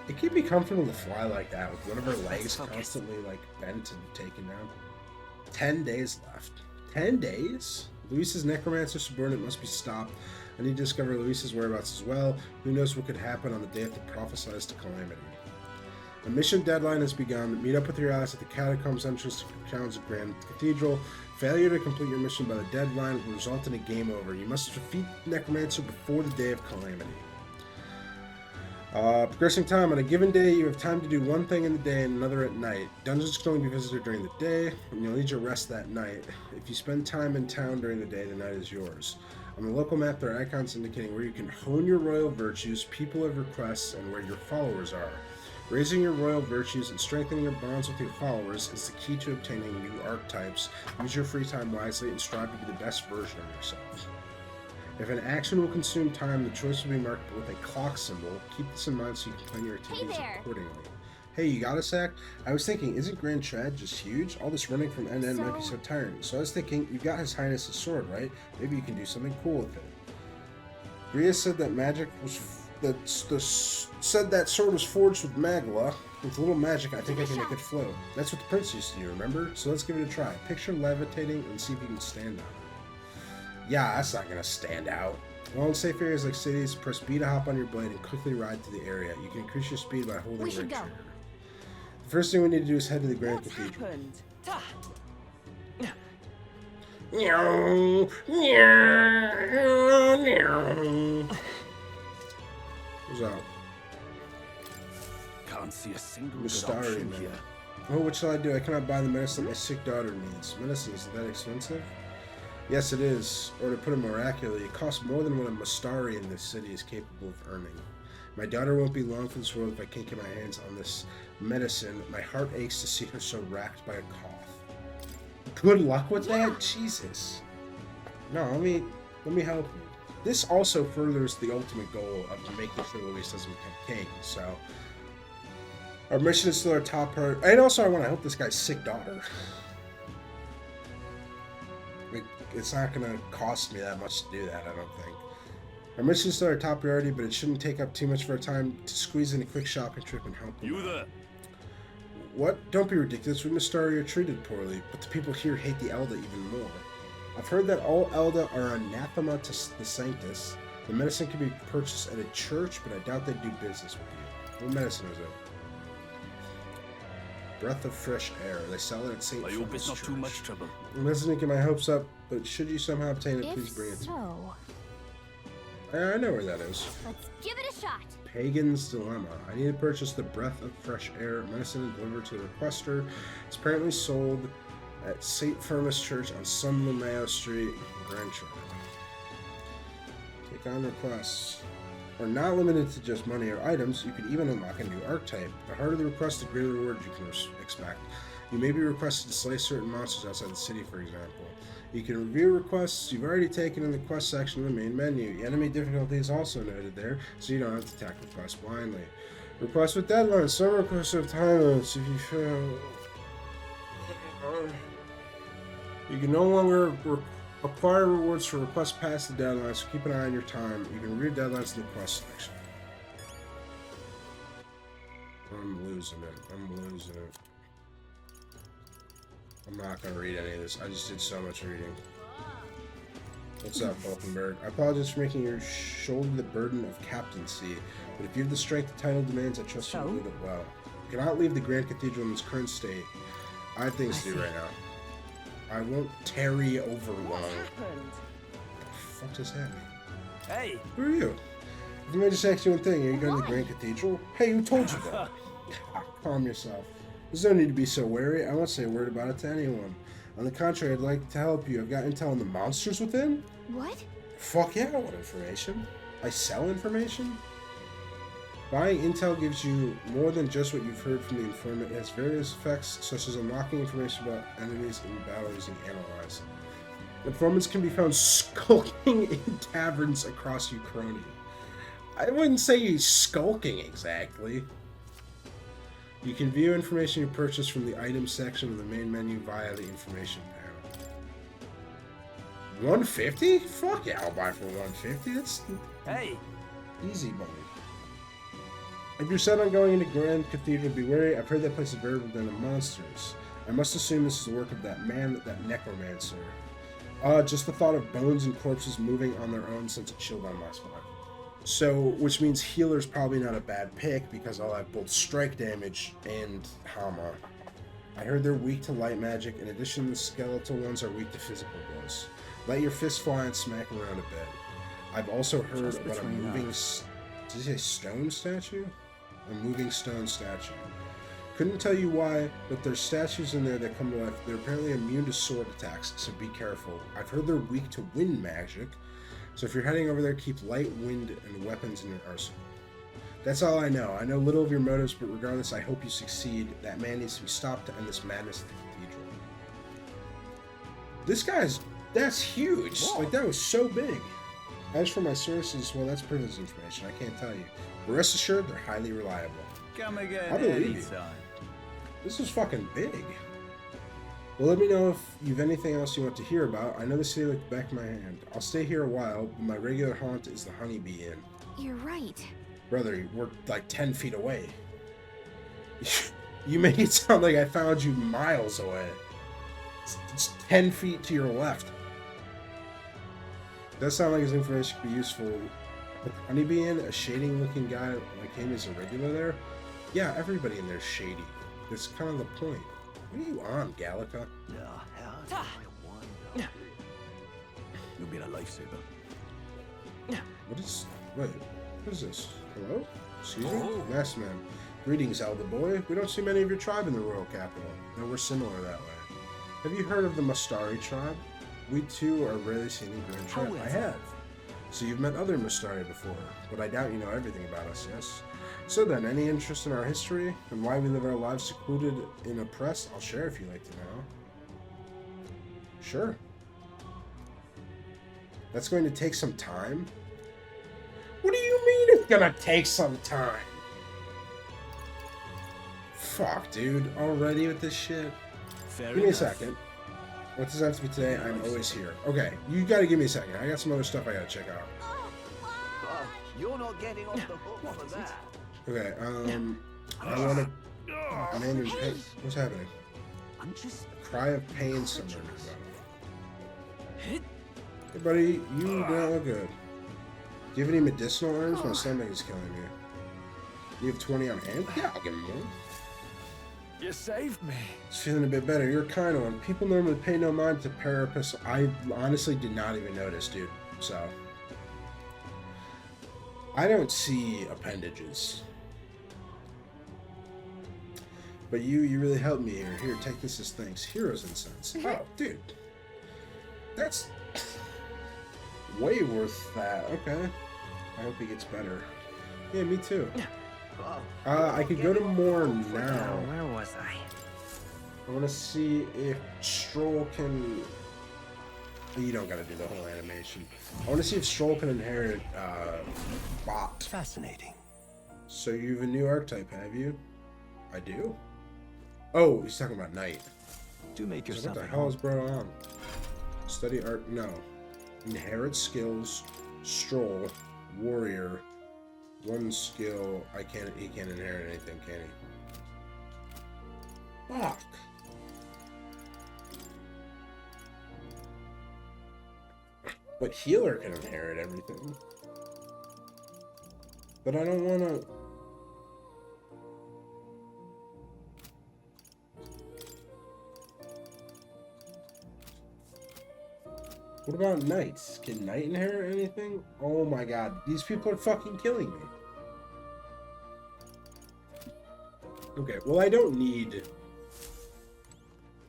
It can't be comfortable to fly like that with one of her legs constantly like bent and taken down. 10 days left. 10 days? Luis's necromancer subordinate must be stopped. I need to discover Luis's whereabouts as well. Who knows what could happen on the day of the prophesized calamity. A mission deadline has begun. Meet up with your allies at the catacombs entrance to Crown's Grand Cathedral. Failure to complete your mission by the deadline will result in a game over. You must defeat the necromancer before the day of calamity. Progressing time. On a given day, you have time to do one thing in the day and another at night. Dungeons can only be visited during the day, and you'll need your rest that night. If you spend time in town during the day, the night is yours. On the local map, there are icons indicating where you can hone your royal virtues, people of requests, and where your followers are. Raising your royal virtues and strengthening your bonds with your followers is the key to obtaining new archetypes. Use your free time wisely and strive to be the best version of yourself. If an action will consume time, the choice will be marked with a clock symbol. Keep this in mind so you can plan your activities accordingly. Hey, you got a sec? I was thinking, isn't Grand Trad just huge? All this running from end to end might be so tiring. So I was thinking, you got His Highness's sword, right? Maybe you can do something cool with it. Grius said that magic was... said that sword was forged with magla. With a little magic, I think I can make it float. That's what the prince used to do, remember? So let's give it a try. Picture levitating and see if you can stand on it. Yeah, that's not gonna stand out. While in safe areas like cities, press B to hop on your blade and quickly ride to the area. You can increase your speed by holding right trigger. The first thing we need to do is head to the Grand Cathedral. Who's out? Can't see a single Mystari, option man. here. Oh, what shall I do? I cannot buy the medicine my sick daughter needs. Medicine, is that expensive? Yes, it is. Or to put it more accurately, it costs more than what a Mystari in this city is capable of earning. My daughter won't be long for this world if I can't get my hands on this medicine. My heart aches to see her so racked by a cough. Good luck with that? Jesus. No, let me help you. This also furthers the ultimate goal of making sure Luis doesn't become king. So our mission is still our top priority. And also, I want to help this guy's sick daughter. Like, it's not going to cost me that much to do that, I don't think. Our mission is still our top priority, but it shouldn't take up too much of our time to squeeze in a quick shopping trip and help them. You there? What? Don't be ridiculous. We Mystarii are treated poorly, but the people here hate the Elda even more. I've heard that all Elda are anathema to the Sanctus. The medicine can be purchased at a church, but I doubt they'd do business with you. What medicine is it? Breath of fresh air. They sell it at St. I hope it's not too much trouble. I'm not get my hopes up, but should you somehow obtain it, please bring it to me. I know where that is. Let's give it a shot. Pagan's Dilemma. I need to purchase the Breath of Fresh Air medicine and deliver to the requester. It's apparently sold at St. Firmus Church on Sunlameo Street, Grand Church. Take on requests. Are not limited to just money or items. You could even unlock a new archetype. The harder the request, the greater the reward you can expect. You may be requested to slay certain monsters outside the city, for example. You can review requests you've already taken in the quest section of the main menu. Enemy difficulty is also noted there, so you don't have to attack requests blindly. Requests with deadlines. Some requests have time limits. If you fail, you can no longer acquire rewards for requests past the deadline, so keep an eye on your time. You can review deadlines in the quest section. I'm losing it. I'm not going to read any of this. I just did so much reading. What's up, Falkenberg? I apologize for making you shoulder the burden of captaincy, but if you have the strength the title demands, I trust you to do it well. You cannot leave the Grand Cathedral in its current state. I have things to do right now. I won't tarry over long. What the fuck does that mean? Hey! Who are you? If I just ask you one thing, are you going to the Grand Cathedral? Hey, who told you that? Calm yourself. There's no need to be so wary. I won't say a word about it to anyone. On the contrary, I'd like to help you. I've got intel on the monsters within. What? Fuck yeah, I want information. I sell information? Buying intel gives you more than just what you've heard from the informant. It has various effects, such as unlocking information about enemies in battle using Analyze. Informants can be found skulking in taverns across Ukraine. I wouldn't say he's skulking exactly. You can view information you purchase from the items section of the main menu via the information panel. 150? Fuck yeah, I'll buy for 150. That's easy money. If you're set on going into Grand Cathedral, be wary. I've heard that place is very den of monsters. I must assume this is the work of that man, that necromancer. Just the thought of bones and corpses moving on their own sends a chill down my spine. So, which means healer's probably not a bad pick because I'll have both strike damage and Hama. I heard they're weak to light magic. In addition, the skeletal ones are weak to physical blows. Let your fist fly and smack around a bit. I've also heard about a moving... Did you say stone statue? A moving stone statue. Couldn't tell you why, but there's statues in there that come to life. They're apparently immune to sword attacks, so be careful. I've heard they're weak to wind magic. So if you're heading over there, keep light, wind, and weapons in your arsenal. That's all I know. I know little of your motives, but regardless, I hope you succeed. That man needs to be stopped to end this madness at the cathedral. This guy's... That's huge. Whoa. Like, that was so big. As for my sources, well, that's privileged information. I can't tell you. But rest assured, they're highly reliable. Come again I believe you. This is fucking big. Well, let me know if you've anything else you want to hear about. I know the city like the back of my hand. I'll stay here a while, but my regular haunt is the Honeybee Inn. You're right. Brother, we're like 10 feet away. You make it sound like I found you miles away. It's 10 feet to your left. Does sound like his information could be useful. But the Honeybee Inn, a shading-looking guy like him is a regular there? Yeah, everybody in there's shady. That's kind of the point. What are you on, Gallica? You've been a lifesaver. Wait, what is this? Hello? Excuse me? Masked man. Greetings, Elder Boy. We don't see many of your tribe in the royal capital. No, we're similar that way. Have you heard of the Mystarii tribe? We too are rarely seen in Grand Tribe. I have. So you've met other Mystarii before, but I doubt you know everything about us, yes? So then, any interest in our history and why we live our lives secluded and oppressed? I'll share if you'd like to know. Sure. That's going to take some time? What do you mean it's gonna take some time? Fuck, dude. Already with this shit? Give me a second. What does it have to be today? I'm always here. Okay, you gotta give me a second. I got some other stuff I gotta check out. You're not getting off the hook for that. Okay, I wanna... Man in pain. What's happening? Cry of pain somewhere. Hey, buddy, you don't look good. Do you have any medicinal herbs? My stomach is killing me. You have 20 on hand? Yeah, I'll give him one. You saved me. It's feeling a bit better. You're a kind one. People normally pay no mind to Parapus. I honestly did not even notice, dude. So... I don't see appendages. But you really helped me here. Here, take this as thanks. Hero's incense. Oh, dude. That's way worth that. Okay. I hope he gets better. Yeah, me too. I could go to more now. Where was I? I want to see if Stroll can... You don't gotta do the whole animation. I want to see if Stroll can inherit Bot. Fascinating. So you have a new archetype, have you? I do? Oh, he's talking about Knight. Do make So yourself what the hell is bro on? Study art, no. Inherit skills, Stroll, Warrior. One skill, he can't inherit anything, can he? Fuck. But Healer can inherit everything. But I don't want to... What about Knights? Can Knight inherit anything? Oh my god, these people are fucking killing me. Okay, well I don't need...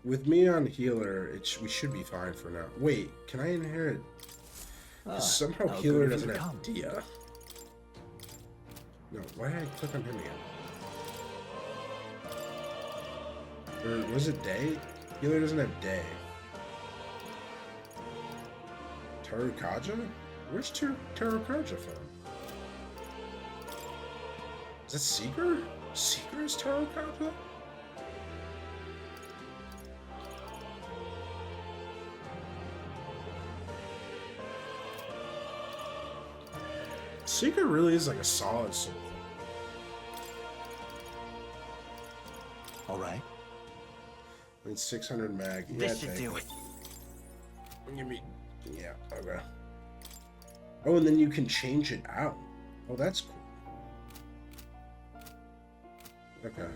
With me on Healer, we should be fine for now. Wait, can I inherit... somehow Healer doesn't have Dia. No, why did I click on him again? Or was it Day? Healer doesn't have Day. Tarukaja? Where's Tarukaja from? Is that Seeker? Seeker is Tarukaja? Seeker really is like a solid soul. Alright. It's 600 mag. This should do it. Give me... Yeah, okay. Oh, and then you can change it out. Oh, that's cool. Okay.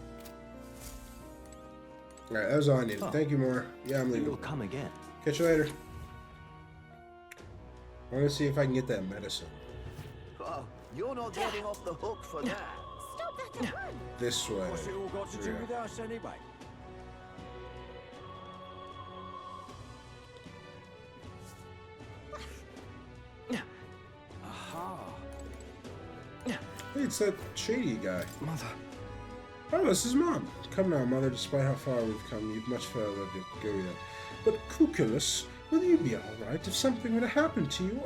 Alright, that was all I needed. Thank you, more. Yeah, I'm leaving. You'll come again. Catch you later. I want to see if I can get that medicine. Oh, you're not getting off the hook for that. Stop that and run! This way. What's it all got to do with us anyway? Aha. Hey, it's that shady guy. Mother. Oh, this is Mom. Come now, Mother, despite how far we've come, you've much further to go yet. But, Cuculus, will you be alright if something were to happen to you?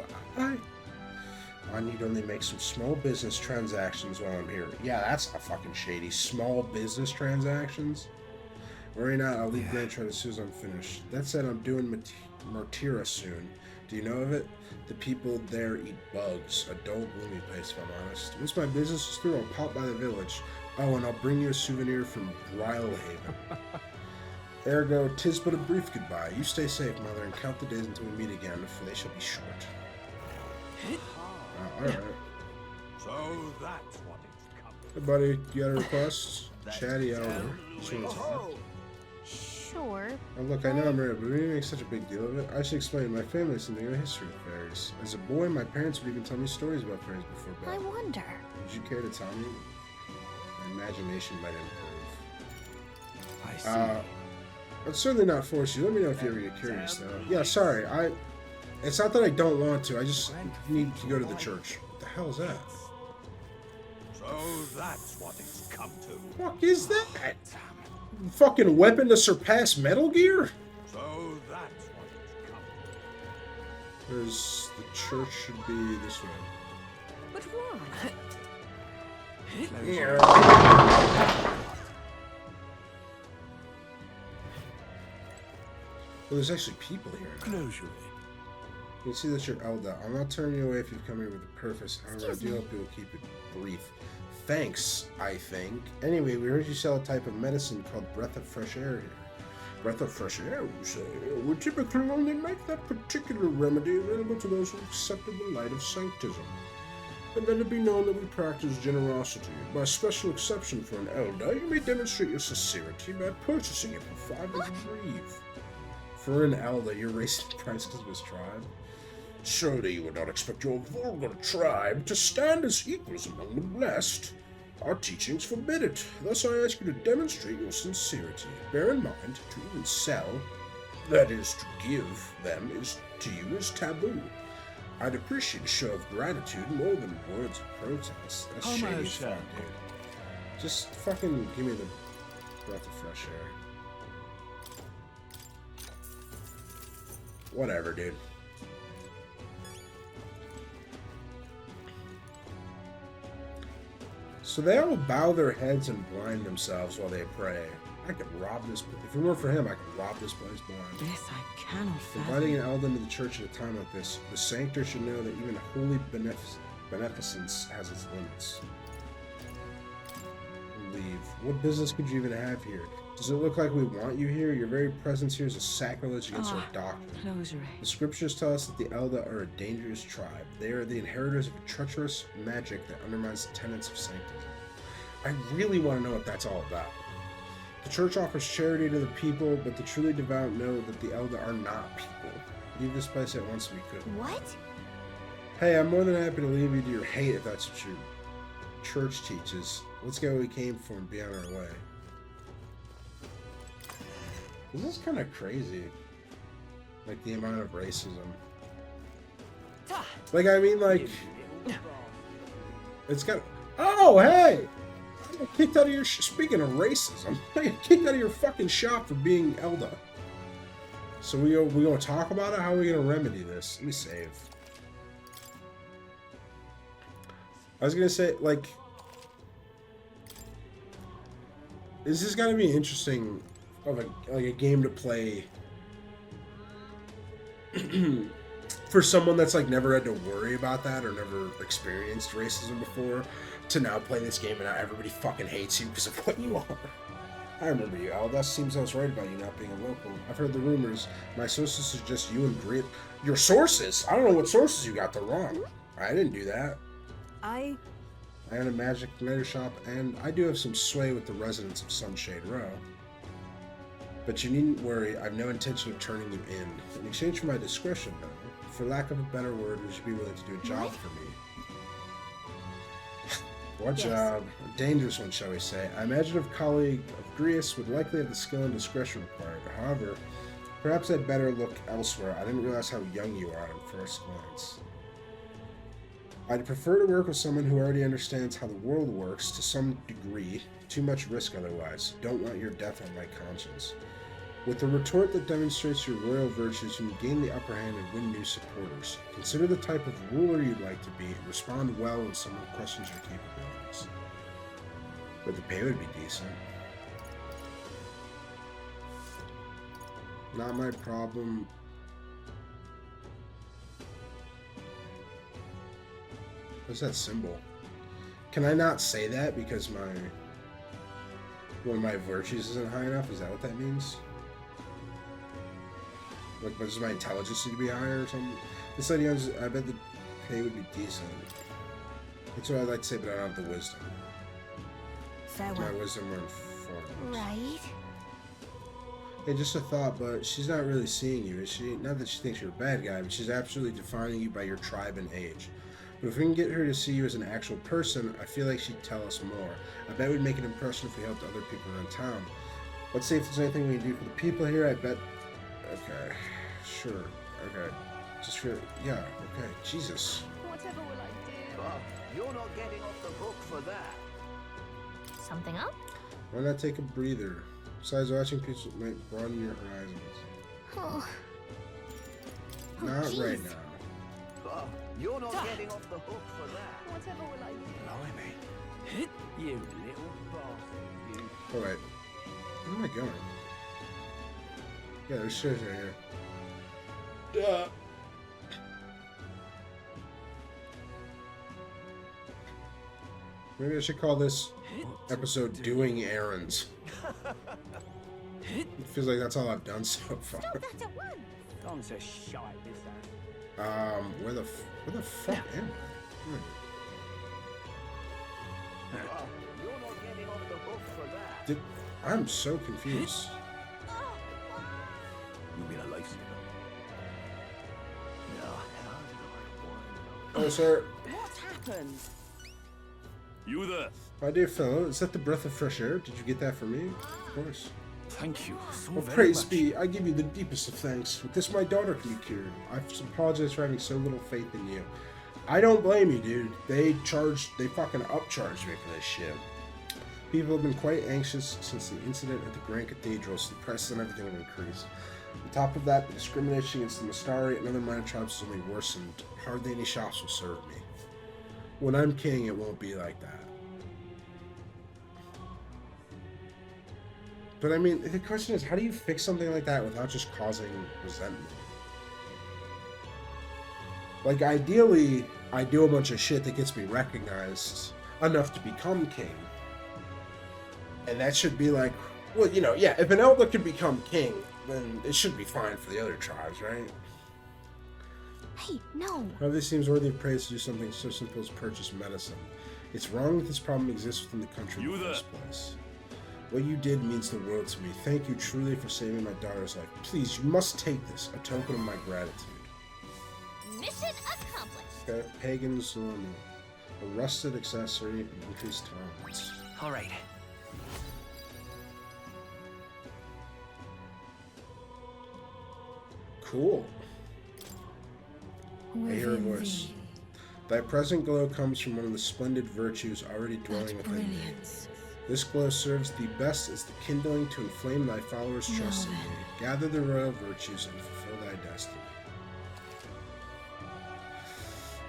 I need only make some small business transactions while I'm here. Yeah, that's a fucking shady. Small business transactions? Worry not, I'll leave Grand Trade as soon as I'm finished. That said, I'm doing Martira soon. Do you know of it? The people there eat bugs. A dull, gloomy place, if I'm honest. Once my business is through, I'll pop by the village. Oh, and I'll bring you a souvenir from Brylehaven. Ergo, 'tis but a brief goodbye. You stay safe, Mother, and count the days until we meet again, for they shall be short. Alright. So that's what it's come to. Hey, buddy, you got a request? Chatty Elder. Sure. Oh, look, I know I'm married, but we make such a big deal of it. I should explain my family something of the history of fairies. As a boy, my parents would even tell me stories about fairies before bed. I wonder. Would you care to tell me? My imagination might improve. I see. I'd certainly not force you. Let me know if you ever get curious, though. Yeah, sorry. It's not that I don't want to. I just need to go to the church. What the hell is that? So that's what it's come to. Fuck is that? Fucking weapon to surpass Metal Gear? So that's what it's come There's the church should be this way. But why? Yeah. Well, there's actually people here now. Closure. You can see that you're Elda. I'm not turning you away if you've come here with a purpose. However, I do hope you'll keep it brief. Thanks, I think. Anyway, we heard you sell a type of medicine called Breath of Fresh Air here. Breath of fresh air, you say? We typically only make that particular remedy available to those who accepted the light of sanctism. And let it be known that we practice generosity. By special exception for an elder, you may demonstrate your sincerity by purchasing it for 500 reeve. For an elder, you're raising the price because of his tribe? Surely you would not expect your vulgar tribe to stand as equals among the blessed. Our teachings forbid it. Thus I ask you to demonstrate your sincerity. Bear in mind, to even sell, that is, to give them, is to you is taboo. I'd appreciate a show of gratitude more than words of protest. That's shady fun, dude. Just fucking give me the breath of fresh air. Whatever, dude. So they all bow their heads and blind themselves while they pray. I could rob this. If it weren't for him, I could rob this place blind. This I cannot fathom. Inviting an elder into the church at a time like this, the sanctor should know that even holy beneficence has its limits. Leave. What business could you even have here? Does it look like we want you here? Your very presence here is a sacrilege against our doctrine. The scriptures tell us that the Elda are a dangerous tribe. They are the inheritors of a treacherous magic that undermines the tenets of sanctity. I really want to know what that's all about. The church offers charity to the people, but the truly devout know that the Elda are not people. Leave this place at once if we could. What? Hey, I'm more than happy to leave you to your hate if that's what your church teaches. Let's get what we came for and be on our way. This is kind of crazy. Like, the amount of racism. Like, I mean, like... It's got... Oh, hey! I got kicked out of your... Speaking of racism, I got kicked out of your fucking shop for being Elda. So we gonna talk about it? How are we gonna remedy this? Let me save. I was gonna say, like... This is gonna be interesting... of a game to play for someone that's like never had to worry about that or never experienced racism before, to now play this game and now everybody fucking hates you because of what you are. I remember you, Al. That seems I was right about you not being a local. I've heard the rumors. My sources suggest you and Grit. Your sources? I don't know what sources you got. They're wrong. I didn't do that. I own a magic letter shop, and I do have some sway with the residents of Sunshade Row. But you needn't worry, I have no intention of turning you in. In exchange for my discretion, though, for lack of a better word, would you be willing to do a job for me? What job? A dangerous one, shall we say. I imagine a colleague of Grius would likely have the skill and discretion required. However, perhaps I'd better look elsewhere. I didn't realize how young you are at first glance. I'd prefer to work with someone who already understands how the world works to some degree. Too much risk otherwise. Don't want your death on my conscience. With a retort that demonstrates your royal virtues, you can gain the upper hand and win new supporters. Consider the type of ruler you'd like to be. Respond well when someone questions your capabilities. But the pay would be decent. Not my problem. What's that symbol? Can I not say that because one of my virtues isn't high enough? Is that what that means? Like, does my intelligence need to be higher or something? This lady owns, I bet the pay would be decent. That's what I'd like to say, but I don't have the wisdom. My wisdom were informed. Right. Hey, just a thought, but she's not really seeing you, is she? Not that she thinks you're a bad guy, but she's absolutely defining you by your tribe and age. But if we can get her to see you as an actual person, I feel like she'd tell us more. I bet we'd make an impression if we helped other people around town. Let's see if there's anything we can do for the people here. I bet... Okay. Sure. Okay. Just for... Yeah. Okay. Jesus. Whatever will I do? Oh, you're not getting off the hook for that. Something up? Why not take a breather? Besides, watching people might broaden your horizons. Oh. Not geez. right now. Oh, you're not getting off the hook for that. Whatever will I do? Blimey. You little bastard, you. Oh wait, where am I going? Yeah, there's stairs right here. Duh. Maybe I should call this episode "Doing Errands." It feels like that's all I've done so far. Gone to shite, is that? Where the fuck am I? Oh, you're not getting off the hook for that. I'm so confused. You've been a lifesaver. Now, how did I Oh, sir. What's happened? You there? My dear fellow, is that the breath of fresh air? Did you get that for me? Of course. Thank you so Well, very praise much. be, I give you the deepest of thanks. With this, my daughter can be cured. I apologize for having so little faith in you. I don't blame you, dude. They fucking upcharged me for this shit. People have been quite anxious since the incident at the Grand Cathedral, so the prices on everything have increased. On top of that, the discrimination against the Mistari and other minor tribes has only worsened. Hardly any shops will serve me. When I'm king, it won't be like that. But I mean, the question is, how do you fix something like that without just causing resentment? Like, ideally, I do a bunch of shit that gets me recognized enough to become king. And that should be like, well, you know, yeah, if an elder can become king, then it should be fine for the other tribes, right? Hey, no. However, this seems worthy of praise to do something so simple as purchase medicine. It's wrong that this problem exists within the country in the first place. What you did means the world to me. Thank you truly for saving my daughter's life. Please, you must take this, a token of my gratitude. Mission accomplished. Okay, Pagan's normal. A rusted accessory and increased tolerance. All right. Cool. I hear a voice. Thy present glow comes from one of the splendid virtues already dwelling within me. This glow serves thee best as the kindling to inflame thy followers' trust in thee. Gather the royal virtues and fulfill thy destiny.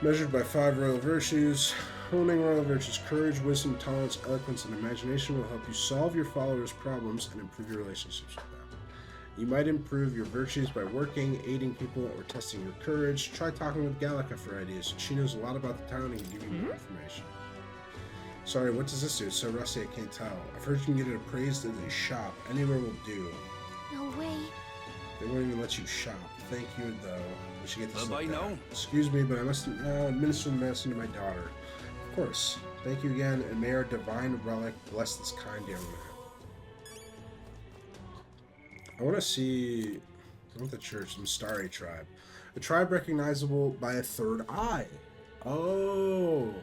Measured by 5 royal virtues, honing royal virtues, courage, wisdom, tolerance, eloquence, and imagination will help you solve your followers' problems and improve your relationships with them. You might improve your virtues by working, aiding people, or testing your courage. Try talking with Gallica for ideas. She knows a lot about the town and can give you more information. Sorry, what does this do? It's so rusty I can't tell. I've heard you can get it appraised at a shop. Anywhere will do. No way. They won't even let you shop. Thank you, though. We should get this Bye-bye looked at. now. Excuse me, but I must administer the medicine to my daughter. Of course. Thank you again, and may our divine relic bless this kind young man. I want to see... I want the church, the Mistari tribe. A tribe recognizable by a third eye. Oh...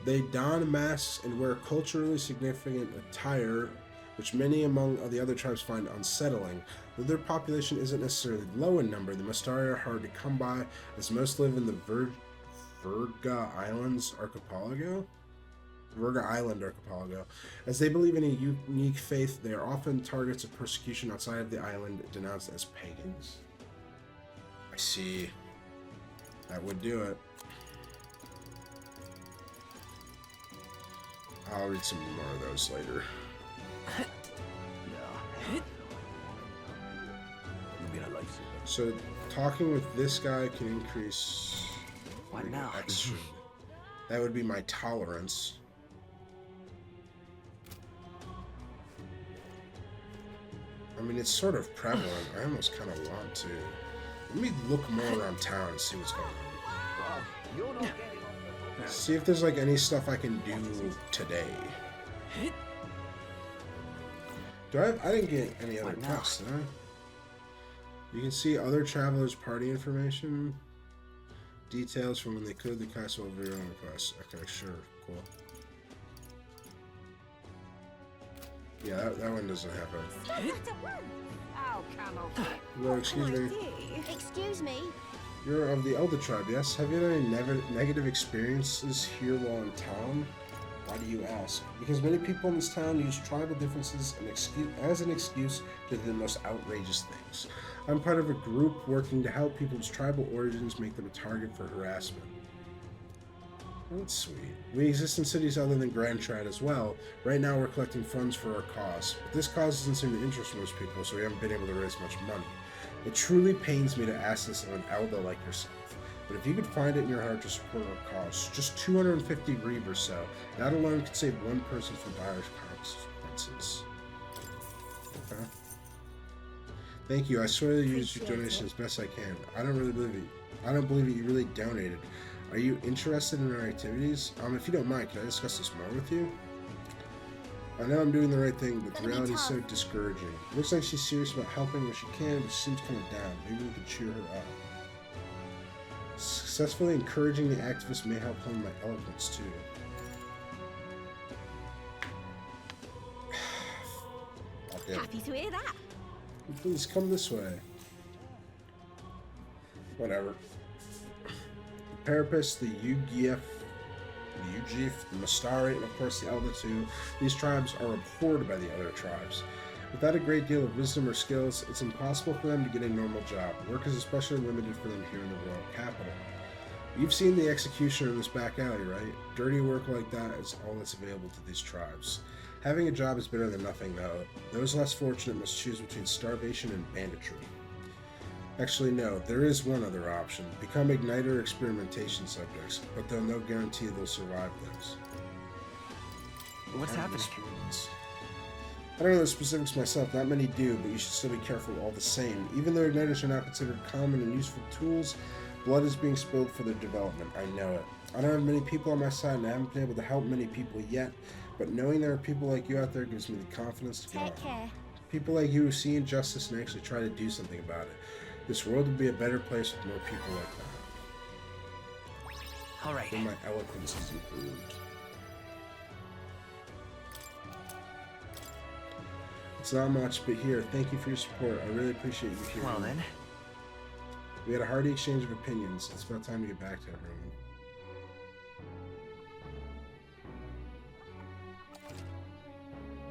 They don masks and wear culturally significant attire, which many among the other tribes find unsettling. Though their population isn't necessarily low in number, the Mistari are hard to come by, as most live in the Virga Island archipelago. As they believe in a unique faith, they are often targets of persecution outside of the island, denounced as pagans. I see. That would do it. I'll read some more of those later. So, talking with this guy can increase... What now? Extra. That would be my tolerance. I mean, it's sort of prevalent. I almost kind of want to. Let me look more around town and see what's going on. You're not getting off the hook. See if there's like any stuff I can do today. I didn't get any other quests, did I? You can see other travelers' party information. Details from when they cleared the castle over your own request. Okay, sure, cool. Yeah, that one doesn't happen. Oh, come on. Well, excuse me. Excuse me. You're of the Elder tribe, yes? Have you had any negative experiences here while in town? Why Why do you ask? Because many people in this town use tribal differences as an excuse to do the most outrageous things. I'm part of a group working to help people's tribal origins make them a target for harassment. That's sweet. We exist in cities other than Grand Trad as well. Right now we're collecting funds for our cause. But this cause doesn't seem to interest most people, so we haven't been able to raise much money. It truly pains me to ask this of an elder like yourself. But if you could find it in your heart to support our cause, just 250 reeve or so, that alone could save one person from dire consequences. Okay. Thank you. I swear to use your donation as best I can. I don't believe it. You really donated. Are you interested in our activities? If you don't mind, can I discuss this more with you? I know I'm doing the right thing, but the reality is so discouraging. Looks like she's serious about helping where she can, but she seems kind of down. Maybe we could cheer her up. Successfully encouraging the activists may help hone my eloquence too. Happy to hear that. Please come this way. Whatever. The Parapus, the Ugif, the Mastari, and of course the Elder-2. These tribes are abhorred by the other tribes. Without a great deal of wisdom or skills, it's impossible for them to get a normal job. Work is especially limited for them here in the royal capital. You've seen the executioner in this back alley, right? Dirty work like that is all that's available to these tribes. Having a job is better than nothing, though. Those less fortunate must choose between starvation and banditry. Actually, no, there is one other option. Become igniter experimentation subjects, but there's no guarantee they'll survive this. What's happening? I don't know the specifics myself, not many do, but you should still be careful all the same. Even though igniters are now considered common and useful tools, blood is being spilled for their development. I know it. I don't have many people on my side and I haven't been able to help many people yet, but knowing there are people like you out there gives me the confidence to go on. Take care. People like you who see injustice and actually try to do something about it. This world would be a better place with more people like that. Alright. When my eloquence is improved. It's not much, but here, thank you for your support. I really appreciate you here. Well then. We had a hearty exchange of opinions. It's about time to get back to everyone.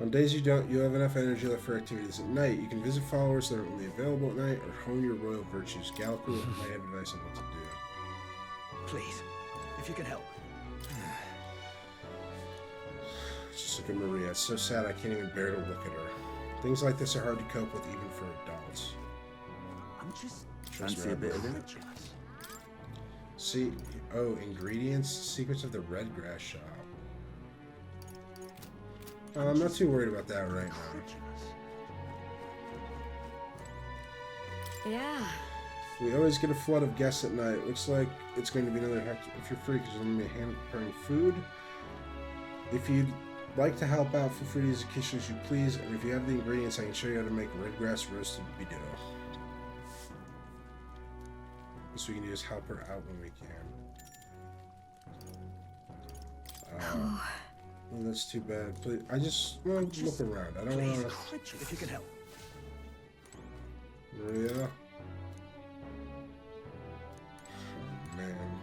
On days you don't, you'll have enough energy left for activities at night. You can visit followers that are only available at night, or hone your royal virtues. Gallico might have advice on what to do. Please, if you can help. Just look at Maria. It's so sad I can't even bear to look at her. Things like this are hard to cope with even for adults. I'm just fancy a bit of it. See, oh, ingredients, secrets of the red grass shop. I'm not too worried about that right now. Yeah. We always get a flood of guests at night. Looks like it's going to be another hectic. If you're free, because you're going to be hand preparing food. If you'd like to help out, feel free to use the kitchen as you please. And if you have the ingredients, I can show you how to make red grass roasted bido. So we can just help her out when we can. Well, that's too bad. Please, I just want to look around. I don't want to. If you can help. Maria. Oh, man.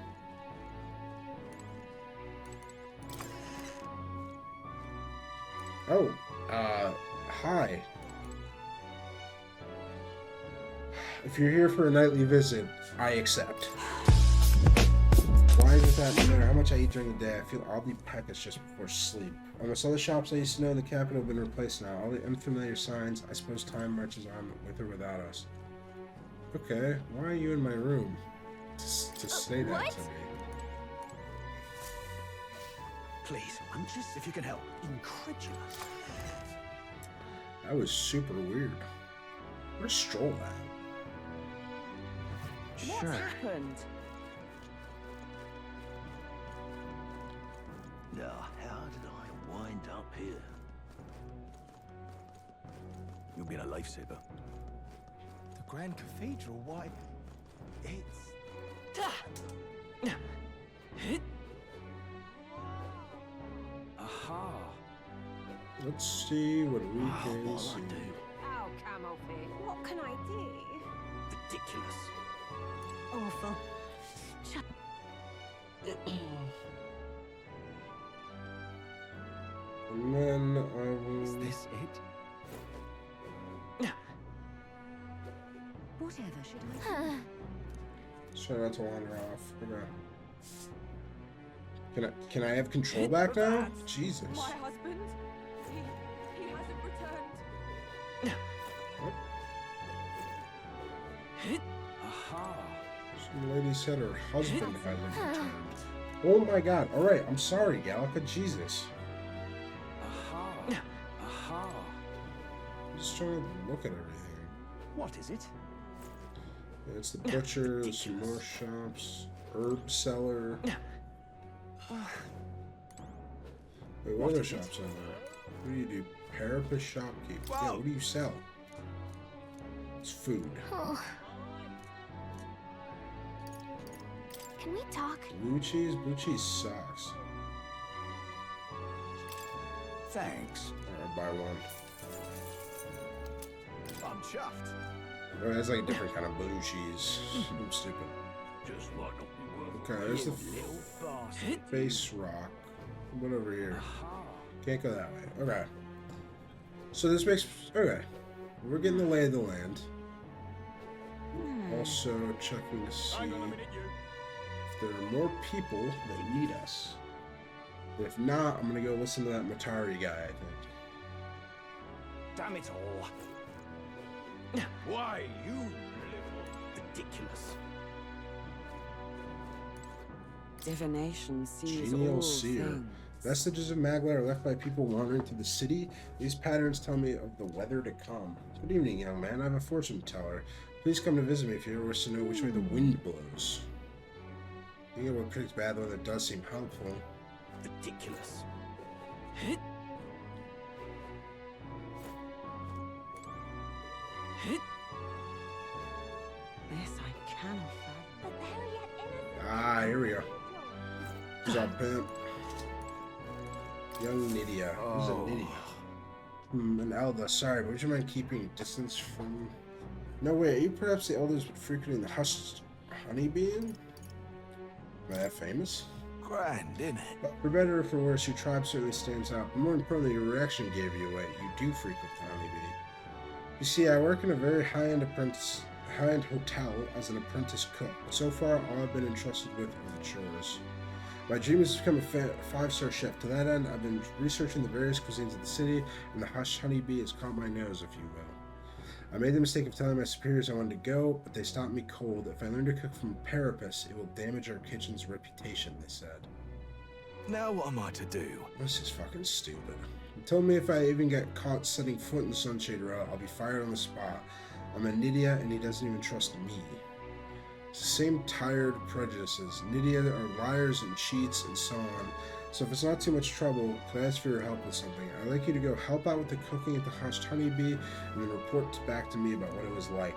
Oh, hi. If you're here for a nightly visit, I accept. Why is that? No matter how much I eat during the day, I feel oddly peckish just before sleep. Almost all the shops I used to know in the capital have been replaced now. All the unfamiliar signs. I suppose time marches on with or without us. Okay, why are you in my room? To say that to me. Please, I'm just, if you can help. Incredulous. That was super weird. Where's Stroll at? What's happened? Now, how did I wind up here? You've been a lifesaver. The Grand Cathedral, why? It's... Aha. Let's see what we can see. Oh, Camelfish. What can I do? Ridiculous. Awful. And then I will... Is this it? Whatever should I do? Just try not to wander off. Okay. Can I have control back now? Jesus. My husband? He hasn't returned. Aha. Some lady said her husband hasn't returned. Oh my god. Alright, I'm sorry, Gallica. Jesus. Aha. Aha. I'm just trying to look at everything. What is it? Yeah, it's the butcher, there's some more shops, herb seller. Wait, what other shops are there? What do you do? Parapet shopkeep. Yeah, what do you sell? It's food. Oh. Can we talk? Blue cheese? Blue cheese sucks. Thanks. Alright, buy one. I'm chuffed. Oh, that's like a different kind of blue cheese. I'm stupid. Just like Okay, there's the face rock. What over here? Can't go that way. Okay. So this makes... Okay. We're getting the lay of the land. Also checking to see if there are more people that need us. If not, I'm gonna go listen to that Matari guy, I think. Damn it all. Why, you little ridiculous. Divination sees Genial all seer. things. Vestiges of Magla are left by people wandering through the city. These patterns tell me of the weather to come. Good evening, young man. I have a fortune teller. Please come to visit me if you ever wish to know which way the wind blows. Being able to predict bad weather does seem helpful. Ridiculous. This I cannot fathom. Ah, here we go. Who's up, pimp? Young Nydia. Who's a Nydia? An Elda. Sorry, but would you mind keeping distance from... No, wait. Are you perhaps the elders frequenting the hushed honeybee inn? Am I that famous? Grand, innit? For better or for worse, your tribe certainly stands out. But more importantly, your reaction gave you away. You do frequent the honeybee. You see, I work in a very high-end hotel as an apprentice cook. So far, all I've been entrusted with are the chores. My dream is to become a five-star chef. To that end, I've been researching the various cuisines of the city, and the hushed honeybee has caught my nose, if you will. I made the mistake of telling my superiors I wanted to go, but they stopped me cold. If I learn to cook from a parapet, it will damage our kitchen's reputation, they said. Now what am I to do? This is fucking stupid. They told me if I even get caught setting foot in the Sunshade Row, I'll be fired on the spot. I'm a Nydia, and he doesn't even trust me. It's the same tired prejudices. Nydia are liars and cheats and so on. So if it's not too much trouble, could I ask for your help with something? I'd like you to go help out with the cooking at the Hushed Honeybee and then report back to me about what it was like.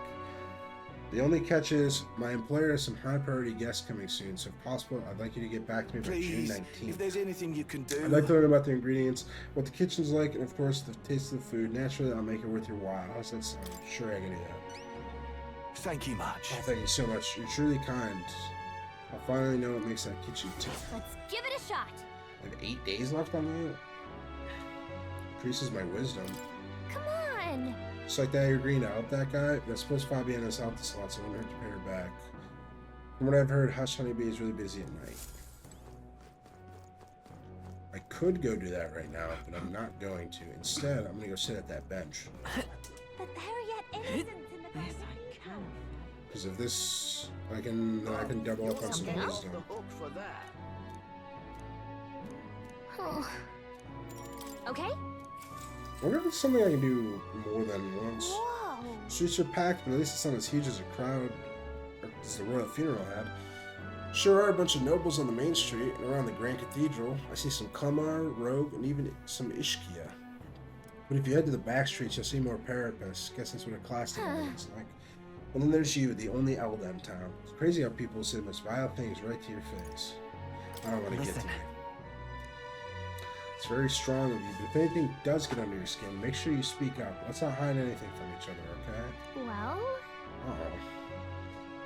The only catch is, my employer has some high priority guests coming soon, so if possible, I'd like you to get back to me by June 19th. If there's anything you can do... I'd like to learn about the ingredients, what the kitchen's like, and of course, the taste of the food. Naturally, I'll make it worth your while. How's that sound? Sure, I can do that. Thank you much. Oh, thank you so much. You're truly kind. I'll finally know what makes that kitchen tick. Let's give it a shot. I have 8 days left on that. Increases my wisdom. Come on. Just like that, you're green to help that guy. But I suppose Fabiana's out this lot, so I won't have to pay her back. From what I've heard, Hush Honeybee is really busy at night. I could go do that right now, but I'm not going to. Instead, I'm gonna go sit at that bench. But Harriet isn't in the Yes, I can. Because if this, I can double up on some You're off wisdom. the hook for that. Oh. Okay. I wonder if it's something I can do more than once. Whoa. Streets are packed, but at least it's not as huge as a crowd as the royal funeral had. Sure are a bunch of nobles on the main street and around the Grand Cathedral. I see some Kamar, Rogue, and even some Ishkia. But if you head to the back streets, you'll see more parapets. Guess that's what a class division's like. And then there's you, the only elder in town. It's crazy how people say the most vile things right to your face. I don't want to get to you. It's very strong of you, but if anything does get under your skin, make sure you speak up. Let's not hide anything from each other, okay? Well? Uh-oh.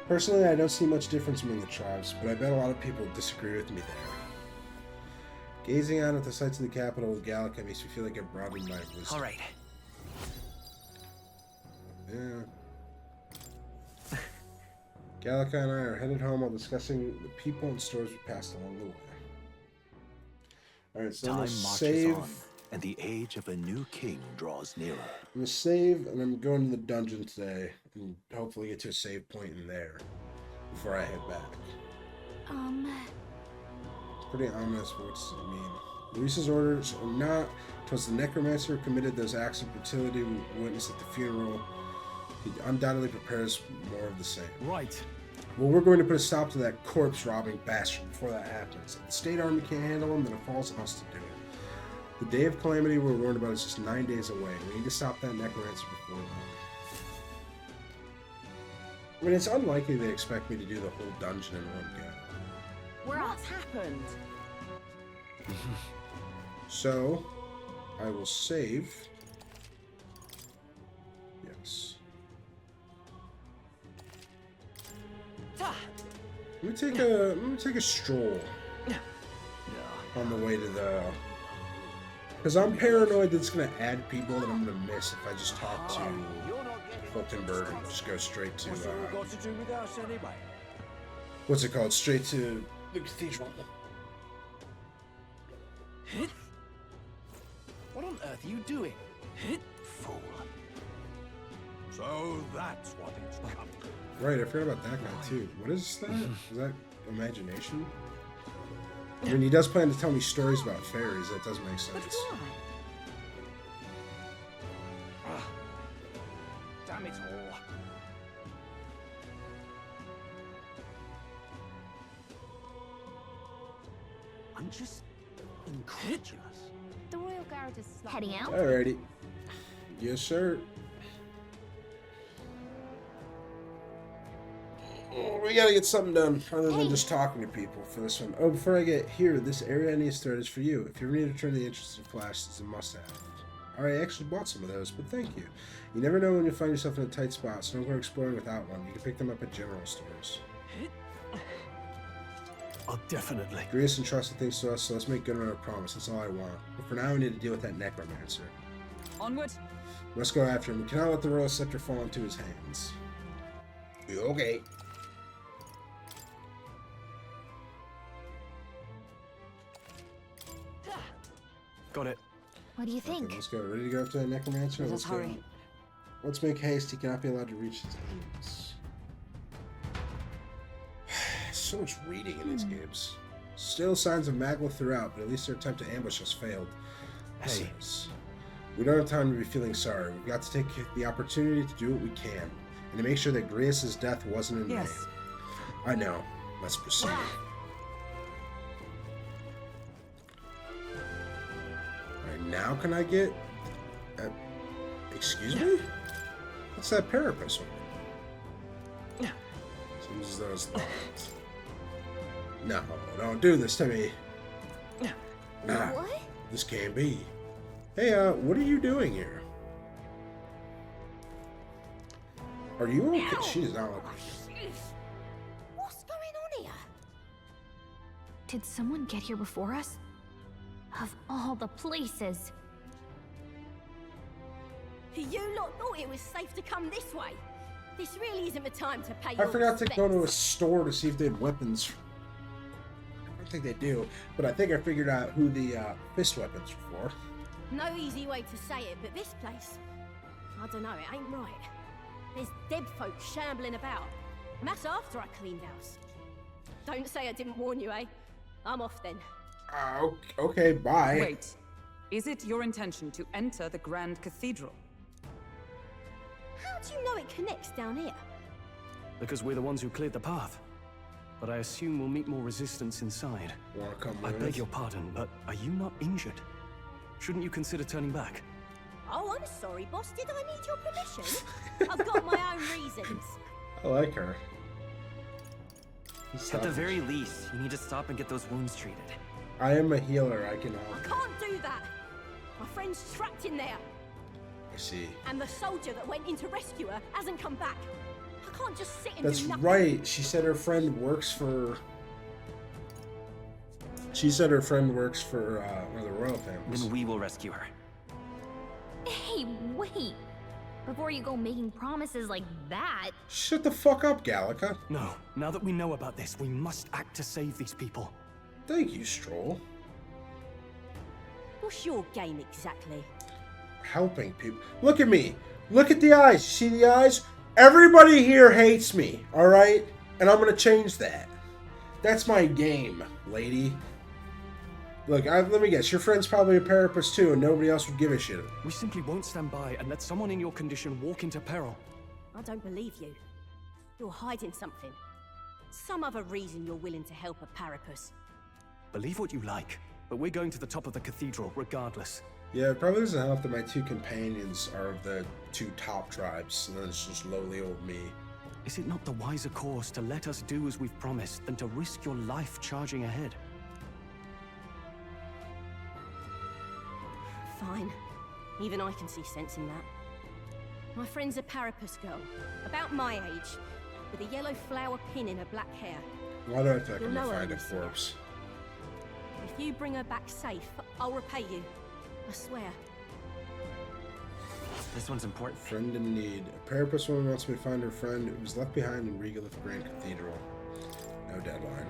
Personally, I don't see much difference among the tribes, but I bet a lot of people disagree with me there. Gazing out at the sights of the capital of Gallica makes me feel like I've broadened my wisdom. All right. Yeah. Gallica and I are headed home while discussing the people and stores we passed along the way. Alright, so I'm Time gonna marches save. on, and the age of a new king draws nearer. I'm gonna save, and I'm going to the dungeon today, and hopefully get to a save point in there before I head back. It's pretty ominous. What does it mean? Luis's orders are not towards the necromancer who committed those acts of brutality we witnessed at the funeral. He undoubtedly prepares more of the same. Right. Well, we're going to put a stop to that corpse-robbing bastard before that happens. If the state army can't handle him, then it falls on us to do it. The day of calamity we're warned about is just 9 days away. We need to stop that necromancer before then. I mean, it's unlikely they expect me to do the whole dungeon in one go. What's happened? So, I will save. Yes. Let me take a stroll on the way to the. Because I'm paranoid that it's gonna add people that I'm gonna miss if I just talk to Fultonberg and just go straight to. What's it called? Straight to the cathedral. What on earth are you doing? Fool. So that's what it's come to. Right, I forgot about that guy too. What is that? Is that imagination? I mean, he does plan to tell me stories about fairies. That does make sense. Damn it all. I'm just incredulous. The royal guard is Heading out? Alrighty. Yes, sir. We gotta get something done other than just talking to people for this one. Oh, before I get here, this area I need to start is for you. If you ever need to turn the interest in Flash, it's a must-have. Alright, I actually bought some of those, but thank you. You never know when you find yourself in a tight spot, so don't go exploring without one. You can pick them up at general stores. Oh, definitely. Grius entrusted things to us, so let's make good on our promise. That's all I want. But for now, we need to deal with that necromancer. Onward. Let's go after him. We cannot let the royal scepter fall into his hands. Okay. Got it. What do you think? Okay, let's go. Ready to go up to that necromancer? Let us hurry. Go. Let's make haste. He cannot be allowed to reach his aims. So much reading in these games. Still signs of magma throughout, but at least their attempt to ambush us failed. Hey. We don't have time to be feeling sorry. We've got to take the opportunity to do what we can, and to make sure that Grius' death wasn't in vain. I know. Let's proceed. Alright, now can I get... excuse me? What's that parapet one? Seems as though it's locked. No, don't do this to me. Nah, What? this can't be. Hey, what are you doing here? Are you okay? She's not okay. What's going on here? Did someone get here before us? Of all the places. You lot thought it was safe to come this way. This really isn't the time to pay I your forgot to go to a respects. store to see if they had weapons. I don't think they do, but I think I figured out who the fist weapons were for. No easy way to say it, but this place, I don't know, it ain't right. There's dead folk shambling about. And that's after I cleaned house. Don't say I didn't warn you, eh? I'm off then. Okay, bye. Wait. Is it your intention to enter the Grand Cathedral? How do you know it connects down here? Because we're the ones who cleared the path. But I assume we'll meet more resistance inside. Wanna come I with? beg your pardon, but are you not injured? Shouldn't you consider turning back? Oh, I'm sorry, boss. Did I need your permission? I've got my own reasons. I like her. At the very least, you need to stop and get those wounds treated. I am a healer. I can help. I can't do that. My friend's trapped in there. I see. And the soldier that went in to rescue her hasn't come back. I can't just sit and That's do nothing. right. She said her friend works for... She said her friend works for one of the royal families. Then we will rescue her. Hey, wait! Before you go making promises like that... Shut the fuck up, Gallica. No, now that we know about this, we must act to save these people. Thank you, Stroll. What's your game exactly? Helping people. Look at me. Look at the eyes. See the eyes? Everybody here hates me, alright? And I'm gonna change that. That's my game, lady. Look, let me guess. Your friend's probably a parapus too, and nobody else would give a shit. We simply won't stand by and let someone in your condition walk into peril. I don't believe you. You're hiding something. Some other reason you're willing to help a parapus. Believe what you like, but we're going to the top of the cathedral regardless. Yeah, it probably doesn't help that my two companions are of the two top tribes, and then it's just lowly old me. Is it not the wiser course to let us do as we've promised than to risk your life charging ahead? Fine. Even I can see sense in that. My friend's a parapus girl, about my age, with a yellow flower pin in her black hair. Why do I feel like You'll I'm know gonna her find a when you see her. corpse? If you bring her back safe, I'll repay you. I swear. This one's important. Friend in need. A parapus woman wants me to find her friend who was left behind in Regolith Grand Cathedral. No deadline.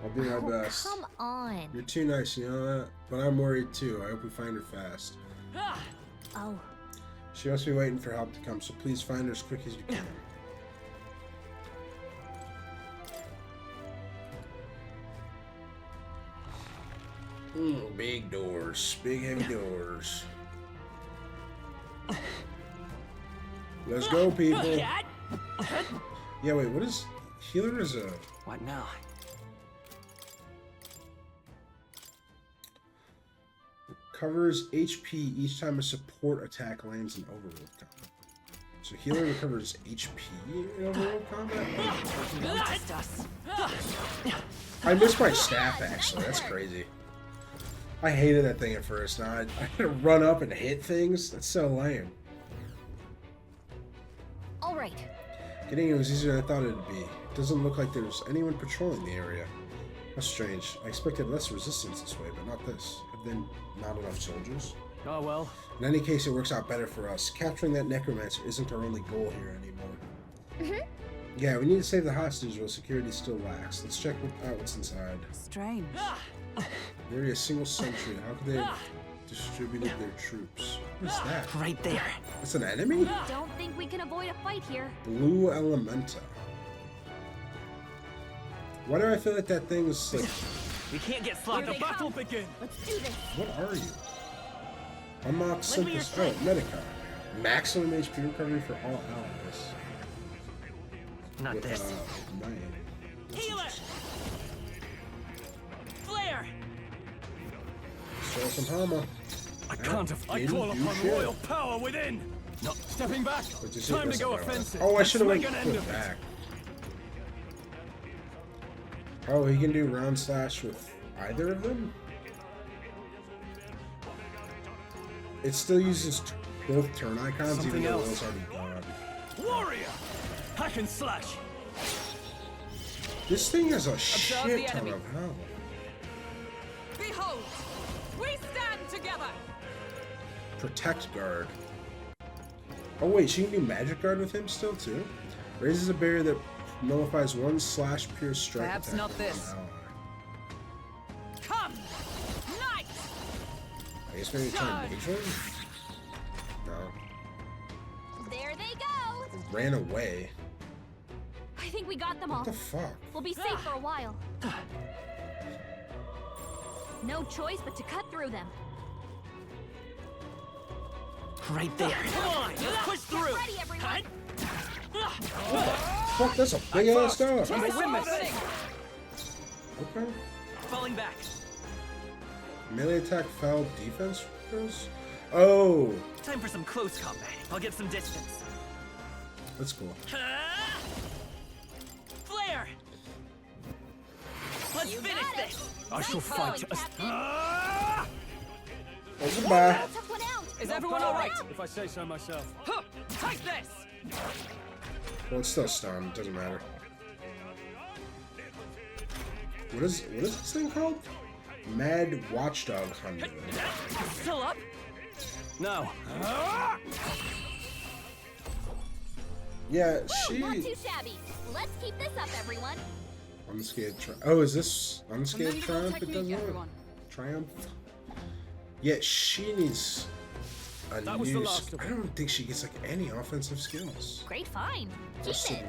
I'll do my best. Come on. You're too nice, you know that? But I'm worried too. I hope we find her fast. Oh. She must be waiting for help to come, so please find her as quick as you can. Big doors. Big heavy doors. Let's go, people. Yeah, wait, what is... Healer is a... What now? Recovers HP each time a support attack lands in overworld combat. So healer recovers HP in overworld combat? I missed my staff, actually. That's crazy. I hated that thing at first. Now I had to run up and hit things. That's so lame. Alright. Getting it was easier than I thought it'd be. It doesn't look like there's anyone patrolling the area. That's strange. I expected less resistance this way, but not this. Have there not enough soldiers? Oh well. In any case, it works out better for us. Capturing that necromancer isn't our only goal here anymore. Yeah, we need to save the hostages while security still lacks. Let's check out what's inside. Strange. Nearly a single century. How could they have distributed their troops? What is that? Right there. It's an enemy? Don't think we can avoid a fight here. Blue Elementa. Why do I feel like that thing's like... We can't get slaughtered. The battle begin. Let's do this. What are you? Unlock Synthesis. Oh, Medica. Maximum HP recovery for all allies. Not With, this. Healer! Flare! Show some hammer. I can't. I call upon royal power within. Not stepping back. Time to go offensive. Oh, I should have Let's went make an end of back. Oh, he can do round slash with either of them? It still uses both turn icons, Something even though else. it's already gone. Warrior! Hack and slash! This thing has a the shit ton enemy. of health. Behold, we stand together. Protect guard. Oh wait, she can do magic guard with him still too? Raises a barrier that nullifies one slash pure strike Perhaps attack not with one this. ally. Come, knight. I guess maybe try and mage one? No. There they go. It ran away. I think we got them all. What the fuck? We'll be safe for a while. No choice but to cut through them. Right there. Come on, let's push through. Get ready, everyone. Fuck, that's a big ass dog. Okay. Okay. Falling back. Melee attack, foul defense goes? Oh, Time for some close combat. I'll get some distance. that's cool. Flare! Let's finish this! I shall fight as... Oh, goodbye. Took one out. Is everyone all right? If I say so myself. Huh, take this. Well, it's still stunned. Doesn't matter. What is this thing called? Mad Watchdog Hunter. Still up? No. Yeah, Not too shabby. Let's keep this up, everyone. Unscathed Triumph. Oh, is this Unscathed Triumph? It does not. Triumph. Yeah, she needs a new. I don't think she gets like any offensive skills. Great find. Keep it.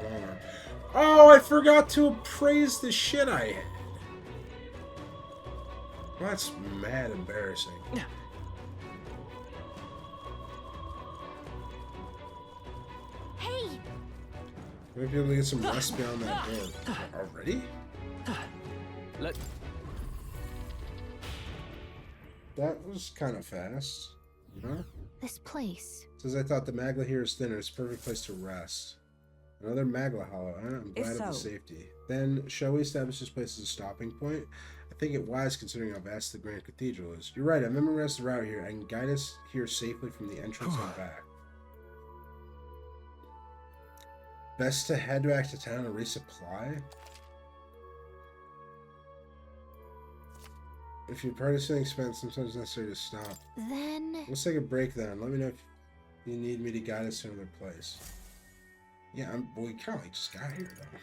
Oh, I forgot to appraise the shit I had. Well, that's mad embarrassing. Hey! Maybe be able to get some rest beyond that door. Already? That was kind of fast. Huh? This place. Says I thought the Magla here is thinner. It's a perfect place to rest. Another Magla hollow. I'm glad of the safety. Then, shall we establish this place as a stopping point? I think it wise considering how vast the Grand Cathedral is. You're right, I've memorized the route here. I can guide us here safely from the entrance and back. Best to head back to town and resupply? If your party's feeling spent, sometimes it's necessary to stop. Then... Let's take a break then. Let me know if you need me to guide us to another place. Yeah, we kind of like just got here though.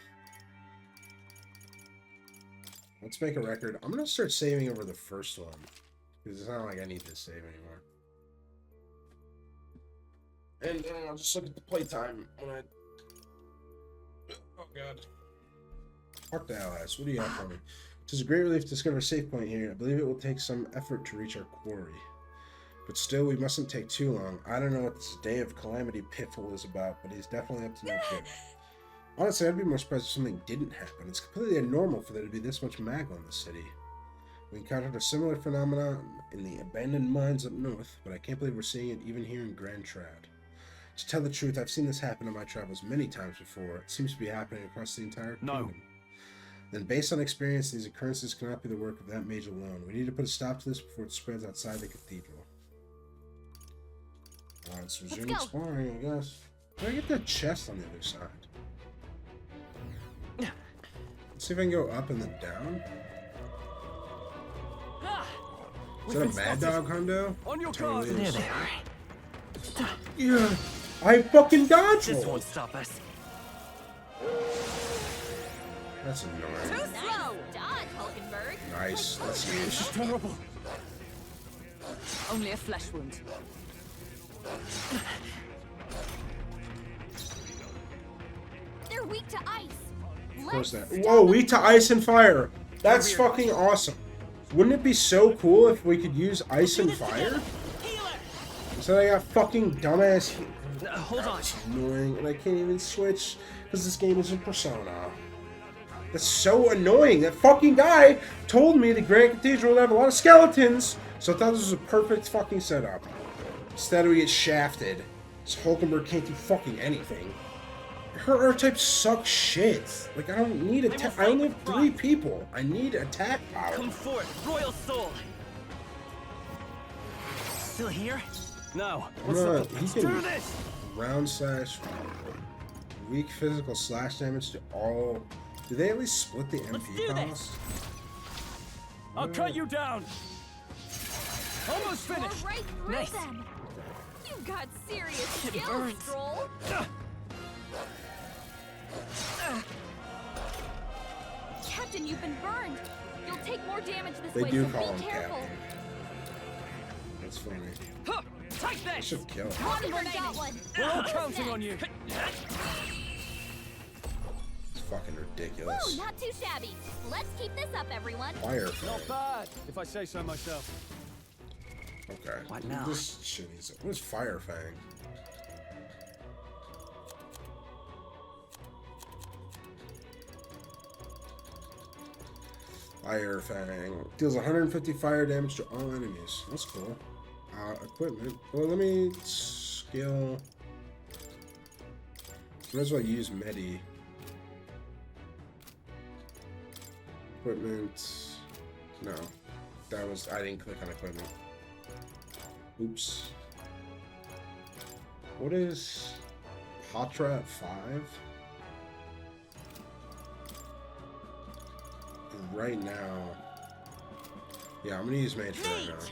Let's make a record. I'm gonna start saving over the first one because it's not like I need to save anymore. And then I'll just look at the playtime when I. Oh god. Fuck the allies. What do you have for me? It is a great relief to discover a safe point here. I believe it will take some effort to reach our quarry. But still, we mustn't take too long. I don't know what this Day of Calamity Piffle is about, but he's definitely up to no good. Honestly, I'd be more surprised if something didn't happen. It's completely abnormal for there to be this much magma in the city. We encountered a similar phenomenon in the abandoned mines up north, but I can't believe we're seeing it even here in Grand Trad. To tell the truth, I've seen this happen in my travels many times before. It seems to be happening across the entire kingdom. Then, based on experience, these occurrences cannot be the work of that mage alone. We need to put a stop to this before it spreads outside the cathedral. Let's resume exploring, I guess. Can I get that chest on the other side? Let's see if I can go up and then down. Is that a Mad Dog Hundo? On your totally guard. is. There they are. Yeah, I fucking dodged. This won't stop us. That's annoying. Too slow! Dodge, Hulkenberg! Nice. That's This is terrible. Only a flesh wound. They're weak to ice. Of course that. Whoa, weak to ice and fire. That's fucking awesome. Wouldn't it be so cool if we could use ice and fire? So I got fucking dumbass. Hold on. That's annoying, and I can't even switch because this game isn't Persona. That's so annoying. That fucking guy told me the Grand Cathedral would have a lot of skeletons, so I thought this was a perfect fucking setup. Instead, we get shafted. So Hulkenberg can't do fucking anything. Her R-type sucks shit. Like, I don't need attack. I only have 3 people. I need attack power. Come forth, Royal Soul. Still here? No. He can round slash, weak physical slash damage to all. Do they at least split the MP cost? I'll cut you down. Almost finished. Right through them. You've got serious skills, Stroll. Captain, you've been burned. You'll take more damage this way, do so call be him careful. Captain. That's funny. Take I this. should kill him. Hulkenberg got one. We're all counting on you. It's fucking ridiculous. Woo, not too shabby. Let's keep this up, everyone. Fire Not Fang. bad, if I say so myself. Okay. What now? This shit is. What is Fire Fang? Fire Fang deals 150 fire damage to all enemies. That's cool. Equipment. Well, let me skill. Might as well use Medi. Equipment. No, that was. I didn't click on equipment. Oops. What is Patra at 5? right now. Yeah, I'm gonna use mage for right now.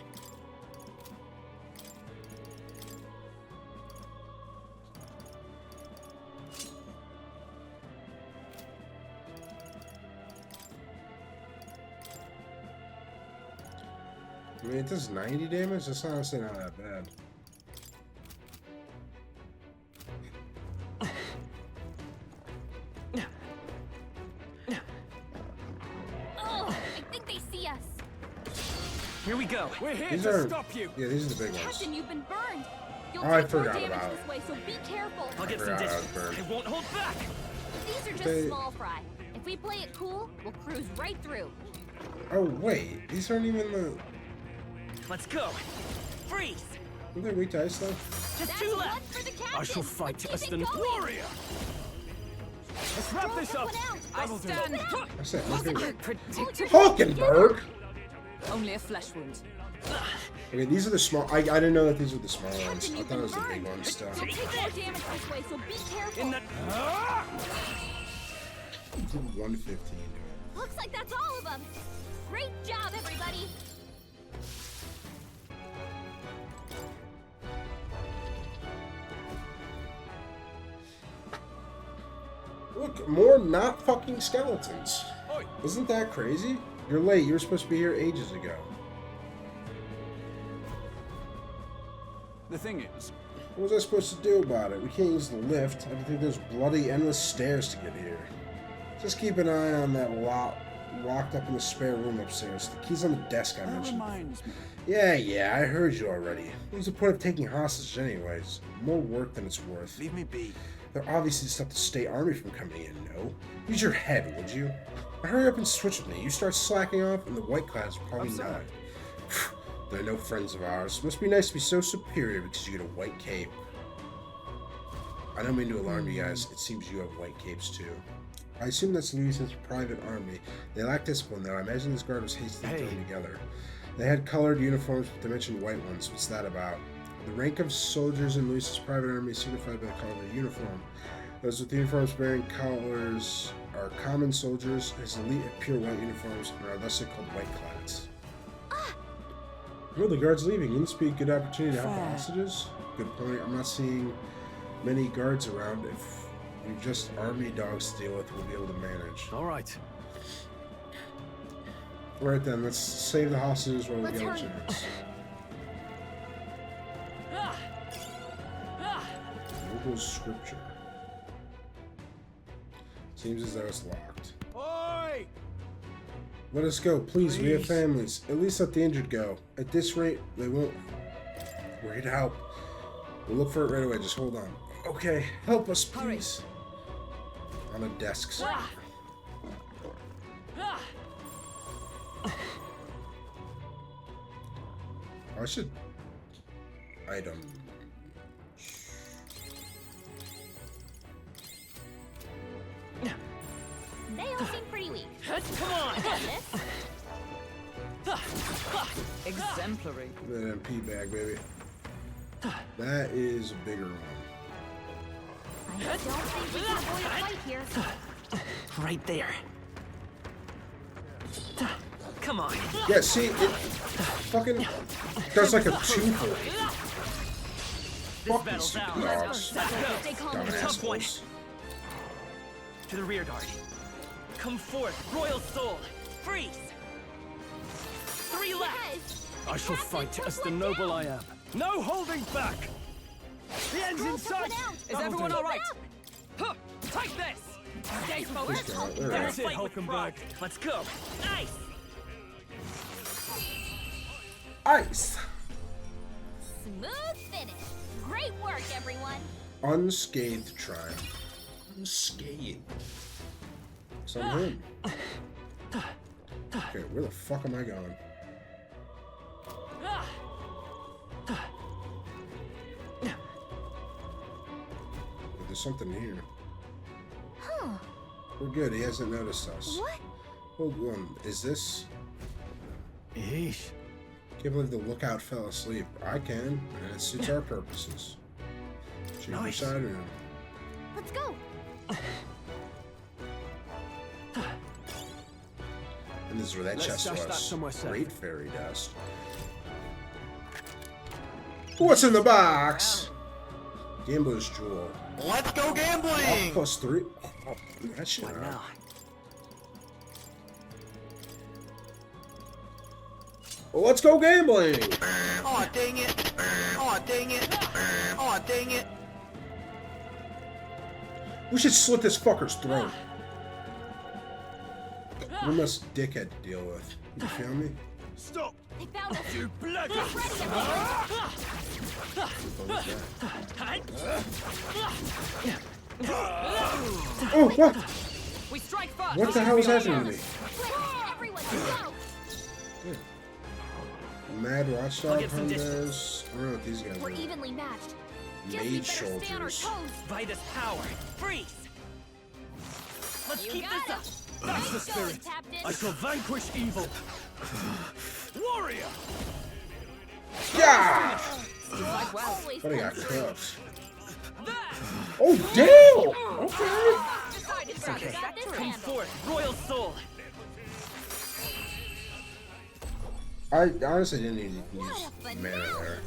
I mean, it does 90 damage. That's honestly not that bad. Oh, I think they see us. Here we go. We're here These to are, stop you. yeah, these are the big ones. Captain, you've been burned. You'll Oh, I take more forgot damage about this way, so be careful. I'll get some forgot I was distance. burned. I won't hold back. These are just They- small fry. If we play it cool, we'll cruise right through. Oh wait, these aren't even the. Let's go. Freeze. Aren't they weak to ice though? Just That's two one left. for the captain. I shall fight Keep as it the going. warrior. Let's wrap this up. I stand. I said Hulkenberg. Predictable. Hulkenberg. Only a flesh wound. Okay, these are the small. I didn't know that these were the small ones. I thought it was the big ones still. You'll take more damage this way, so be careful. In the 115. Looks like that's all of them. Great job, everybody. Look, more not fucking skeletons. Isn't that crazy? You're late. You were supposed to be here ages ago. The thing is, What was I supposed to do about it? We can't use the lift. I think there's bloody endless stairs to get here. Just keep an eye on that locked up in the spare room upstairs. The key's on the desk I that mentioned. reminds me. Yeah, I heard you already. What's the point of taking hostage anyways? More work than it's worth. Leave me be. They're obviously to stop the state army from coming in, no? Use your head, would you? Now hurry up and switch with me. You start slacking off, and the white clouds will probably not. They're no friends of ours. Must be nice to be so superior because you get a white cape. I don't mean to alarm you guys. It seems you have white capes too. I assume that's Luis's private army. They lack discipline, though. I imagine this guard was hastily thrown together. They had colored uniforms, but they mentioned white ones. What's that about? The rank of soldiers in Luis's private army is signified by the color of their uniform. Those with uniforms bearing colors are common soldiers. His elite have pure white uniforms and are thusly called white clads. Oh, the guard's leaving. Wouldn't this be a good opportunity to help the hostages? Good point. I'm not seeing many guards around. If we've just army dogs to deal with, we'll be able to manage. all right. Alright then, let's save the hostages while we Let's get a hurry. chance. Local scripture. Seems as though it's locked. Oi! Let us go, please. We have families. At least let the injured go. At this rate, they won't. We're here to help. We'll look for it right away. Just hold on. Okay, help us, please. On the desks. I should. Item. They all seem pretty weak. Come on. Exemplary. That MP bag, baby. That is a bigger one. I don't think we can avoid a fight here. Right there. Come on. Yeah, see, it fucking does like a two-for. Fucking battle's stupid ours. dogs. Stay calm. Dumb Tough one. assholes. To the rear guard. Come forth, royal soul. Freeze. 3 left. I shall fight as the noble I am. No holding back. The end's in sight. Is everyone all right? Huh. Take this. Stay focused. There we go. That's it, Fight with Hulkenberg. pride. Let's go. Nice. Ice. Smooth finish. Great work, everyone. Unscathed triumph. Unscathed. So I'm him. Okay, where the fuck am I going? There's something here. Huh. We're good. He hasn't noticed us. What? Hold on. Is this? Yeesh. Can't believe the lookout fell asleep. I can, and it suits our purposes. Change Nice. side room. Let's go. And this is where that Let's chest stash that was. somewhere safe. Great fairy dust. What's in the box? Gambler's jewel. Let's go gambling! +3. Oh, that shit. What now? Well, let's go gambling. Oh, dang it. Oh, dang it. Oh, dang it. We should slit this fucker's throat. One less dickhead to deal with. You feel me? Stop! They found us. You bloody! Oh, what? We strike first. What the hell is happening to me? Everyone, go! Good. Mad Watchdog Hunters. I don't know what these guys We're are. evenly matched. Guess we Mage better stay on our soldiers. toes. Vitus power. Freeze! Let's You keep got this up. That's the Nice going, spirit. Captain. I shall vanquish evil. Warrior! Yeah! Like well. Always But I got comes cooked. Oh, damn! Okay. Decided to Okay. got this Come handled. forth, royal soul. I honestly didn't even use What a mana there.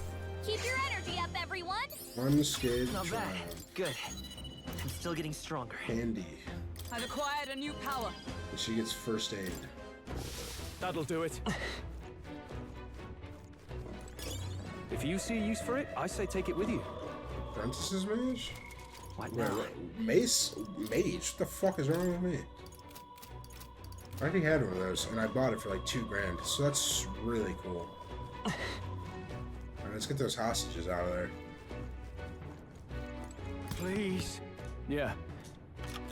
Keep your energy up, everyone. Unscathed Not bad. child. Good. I'm still getting stronger. Handy. I've acquired a new power. And she gets first aid. That'll do it. If you see use for it, I say take it with you. Apprentice's mage? What Wait, now? wait, Mace? Mage? What the fuck is wrong with me? I already had one of those, and I bought it for like $2 grand, so that's really cool. Alright, let's get those hostages out of there. Please. Yeah.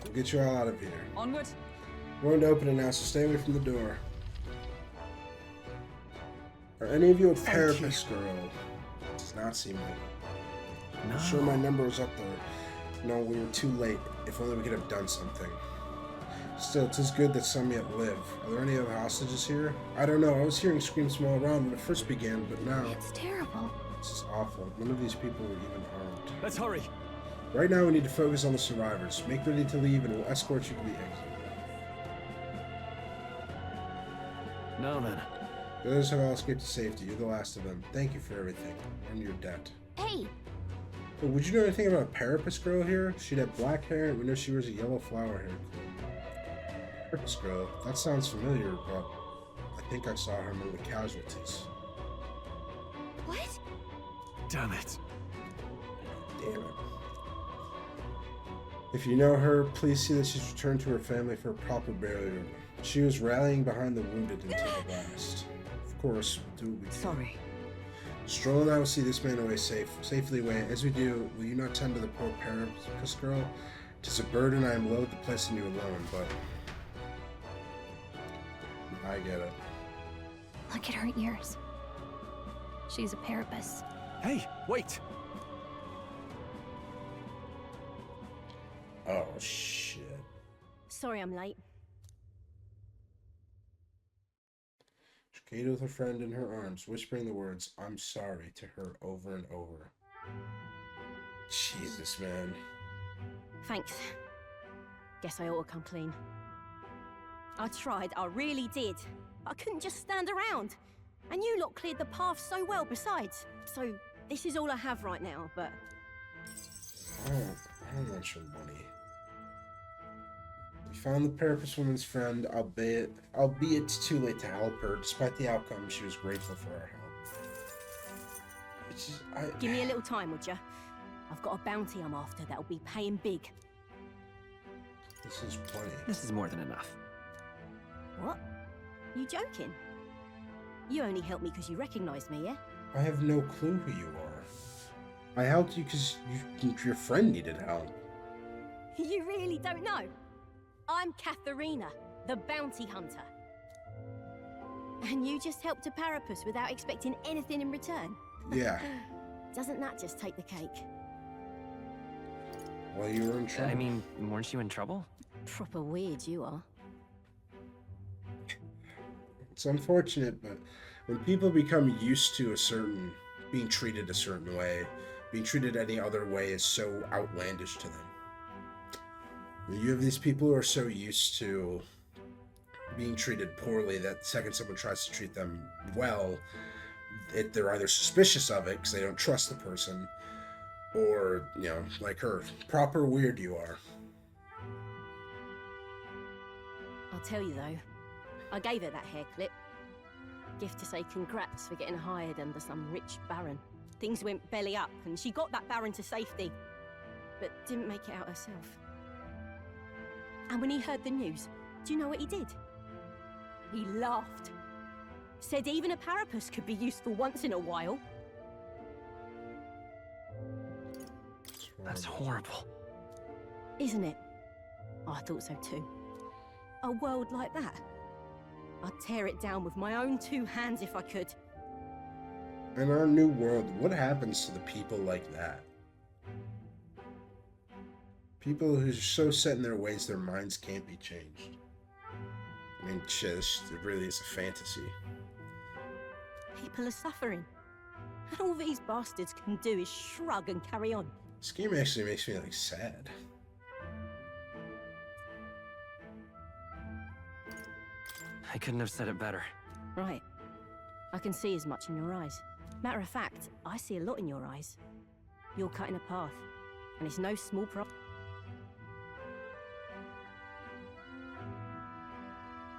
We'll get you all out of here. Onward. We're going to open it now, so stay away from the door. Are any of you a Parapus girl? Does not seem like it. I'm sure my number was up there. No, we were too late. If only we could have done something. Still, 'tis good that some yet live. Are there any other hostages here? I don't know. I was hearing screams from all around when it first began, but now... It's terrible. This is awful. None of these people were even armed. Let's hurry. Right now, we need to focus on the survivors. Make ready to leave, and we'll escort you to the exit. Now then. The others have all escaped to safety. You're the last of them. Thank you for everything. We're in your debt. Hey, Oh, would you know anything about a Parapus girl here? She'd have black hair, and we know she wears a yellow flower hair. Parapus girl? That sounds familiar, but I think I saw her among the casualties. what? Damn it. Damn it. If you know her, please see that she's returned to her family for a proper burial. She was rallying behind the wounded until the last. Of course, do what we can. Sorry. Stroll and I will see this man away safely away. As we do, will you not tend to the poor Parapus girl? 'Tis a burden I am loath to place on you alone, but I get it. Look at her ears. She's a Parapus. Hey, wait. Oh shit. Sorry I'm late. She came with her friend in her arms, whispering the words, "I'm sorry," to her over and over. Jesus, man. Thanks. Guess I ought to come clean. I tried, I really did. I couldn't just stand around. And you lot cleared the path so well besides. So, this is all I have right now, but... I don't want your money. We found the Parapus woman's friend, albeit too late to help her. Despite the outcome, she was grateful for our help. It's just, Give me a little time, would ya? I've got a bounty I'm after that'll be paying big. This is plenty. This is more than enough. What? You joking? You only helped me because you recognized me, yeah? I have no clue who you are. I helped you because your friend needed help. You really don't know? I'm Katharina, the bounty hunter. And you just helped a Parapus without expecting anything in return? Yeah. Doesn't that just take the cake? Well, you were in trouble. I mean, weren't you in trouble? Proper weird you are. It's unfortunate, but when people become used to being treated a certain way, being treated any other way is so outlandish to them. You have these people who are so used to being treated poorly, that second someone tries to treat them well, they're either suspicious of it because they don't trust the person, or, you know, like her, proper weird you are. I'll tell you though, I gave her that hair clip. Gift to say congrats for getting hired under some rich baron. Things went belly up and she got that baron to safety, but didn't make it out herself. And when he heard the news, do you know what he did? He laughed. Said even a parapus could be useful once in a while. That's horrible. Isn't it? Oh, I thought so too. A world like that. I'd tear it down with my own 2 hands if I could. In our new world, what happens to the people like that? People who are so set in their ways their minds can't be changed. I mean, shit, it really is a fantasy. People are suffering. And all these bastards can do is shrug and carry on. This game actually makes me, like, sad. I couldn't have said it better. Right. I can see as much in your eyes. Matter of fact, I see a lot in your eyes. You're cutting a path, and it's no small problem.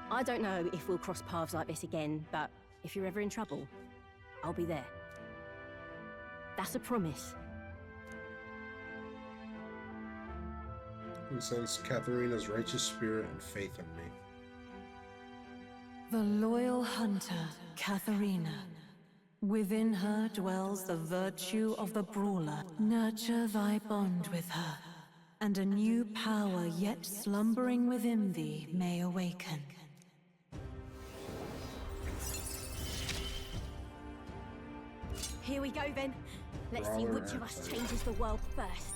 I don't know if we'll cross paths like this again, but if you're ever in trouble, I'll be there. That's a promise. He sense Katharina's righteous spirit and faith in me. The loyal hunter, Katharina. Within her dwells the virtue of the brawler. Nurture thy bond with her, and a new power yet slumbering within thee may awaken. Here we go then. Let's see which of us changes the world first.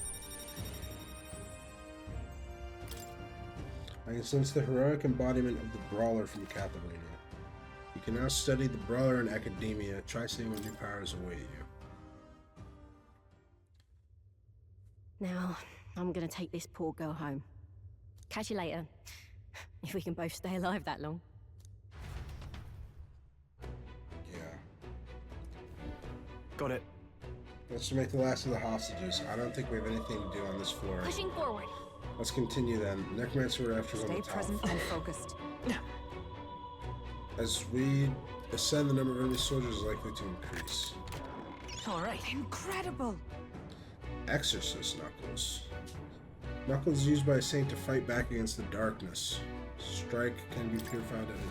I can sense the heroic embodiment of the brawler from Katharina. You can now study the brawler in academia. Try seeing what new powers await you. Now, I'm gonna take this poor girl home. Catch you later. If we can both stay alive that long. Yeah. Got it. Let's make the last of the hostages. I don't think we have anything to do on this floor. Pushing forward. Let's continue then. Necromancer after on the top. Stay present and focused. As we ascend, the number of enemy soldiers is likely to increase. All right. Incredible. Exorcist Knuckles. Knuckles is used by a saint to fight back against the darkness. Strike can be purified at a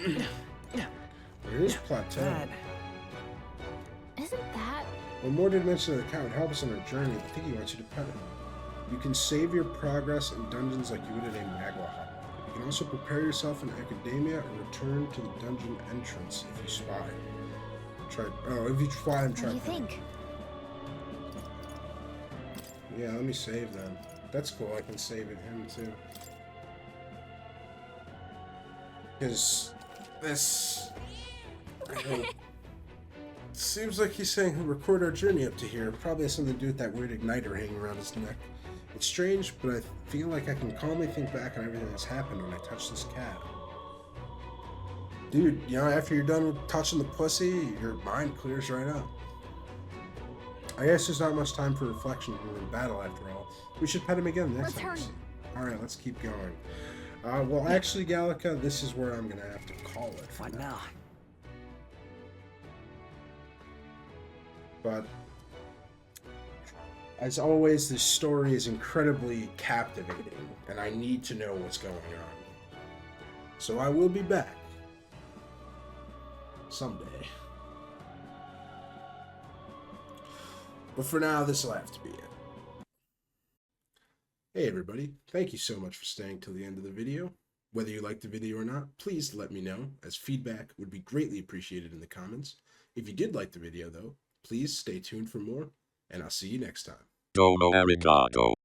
charge. Here's Plateau. Isn't that... When more did mention that the cat would help us on our journey, I think he wants you to pet him. You can save your progress in dungeons like you would at a Magua hut. You can also prepare yourself in academia or return to the dungeon entrance if you spy. If you spy and try. What do you think? Yeah, let me save then. That's cool, I can save it him too. Because this... seems like he's saying he'll record our journey up to here. Probably has something to do with that weird igniter hanging around his neck. It's strange, but I feel like I can calmly think back on everything that's happened when I touch this cat. Dude, you know, after you're done with touching the pussy, your mind clears right up. I guess there's not much time for reflection when we're in battle after all. We should pet him again next time. Alright, let's keep going. Well, actually, Gallica, this is where I'm gonna have to call it. What now? But as always, this story is incredibly captivating, and I need to know what's going on. So I will be back someday. But for now, this will have to be it. Hey everybody, thank you so much for staying till the end of the video. Whether you liked the video or not, please let me know, as feedback would be greatly appreciated in the comments. If you did like the video though, please stay tuned for more, and I'll see you next time. Domo arigato.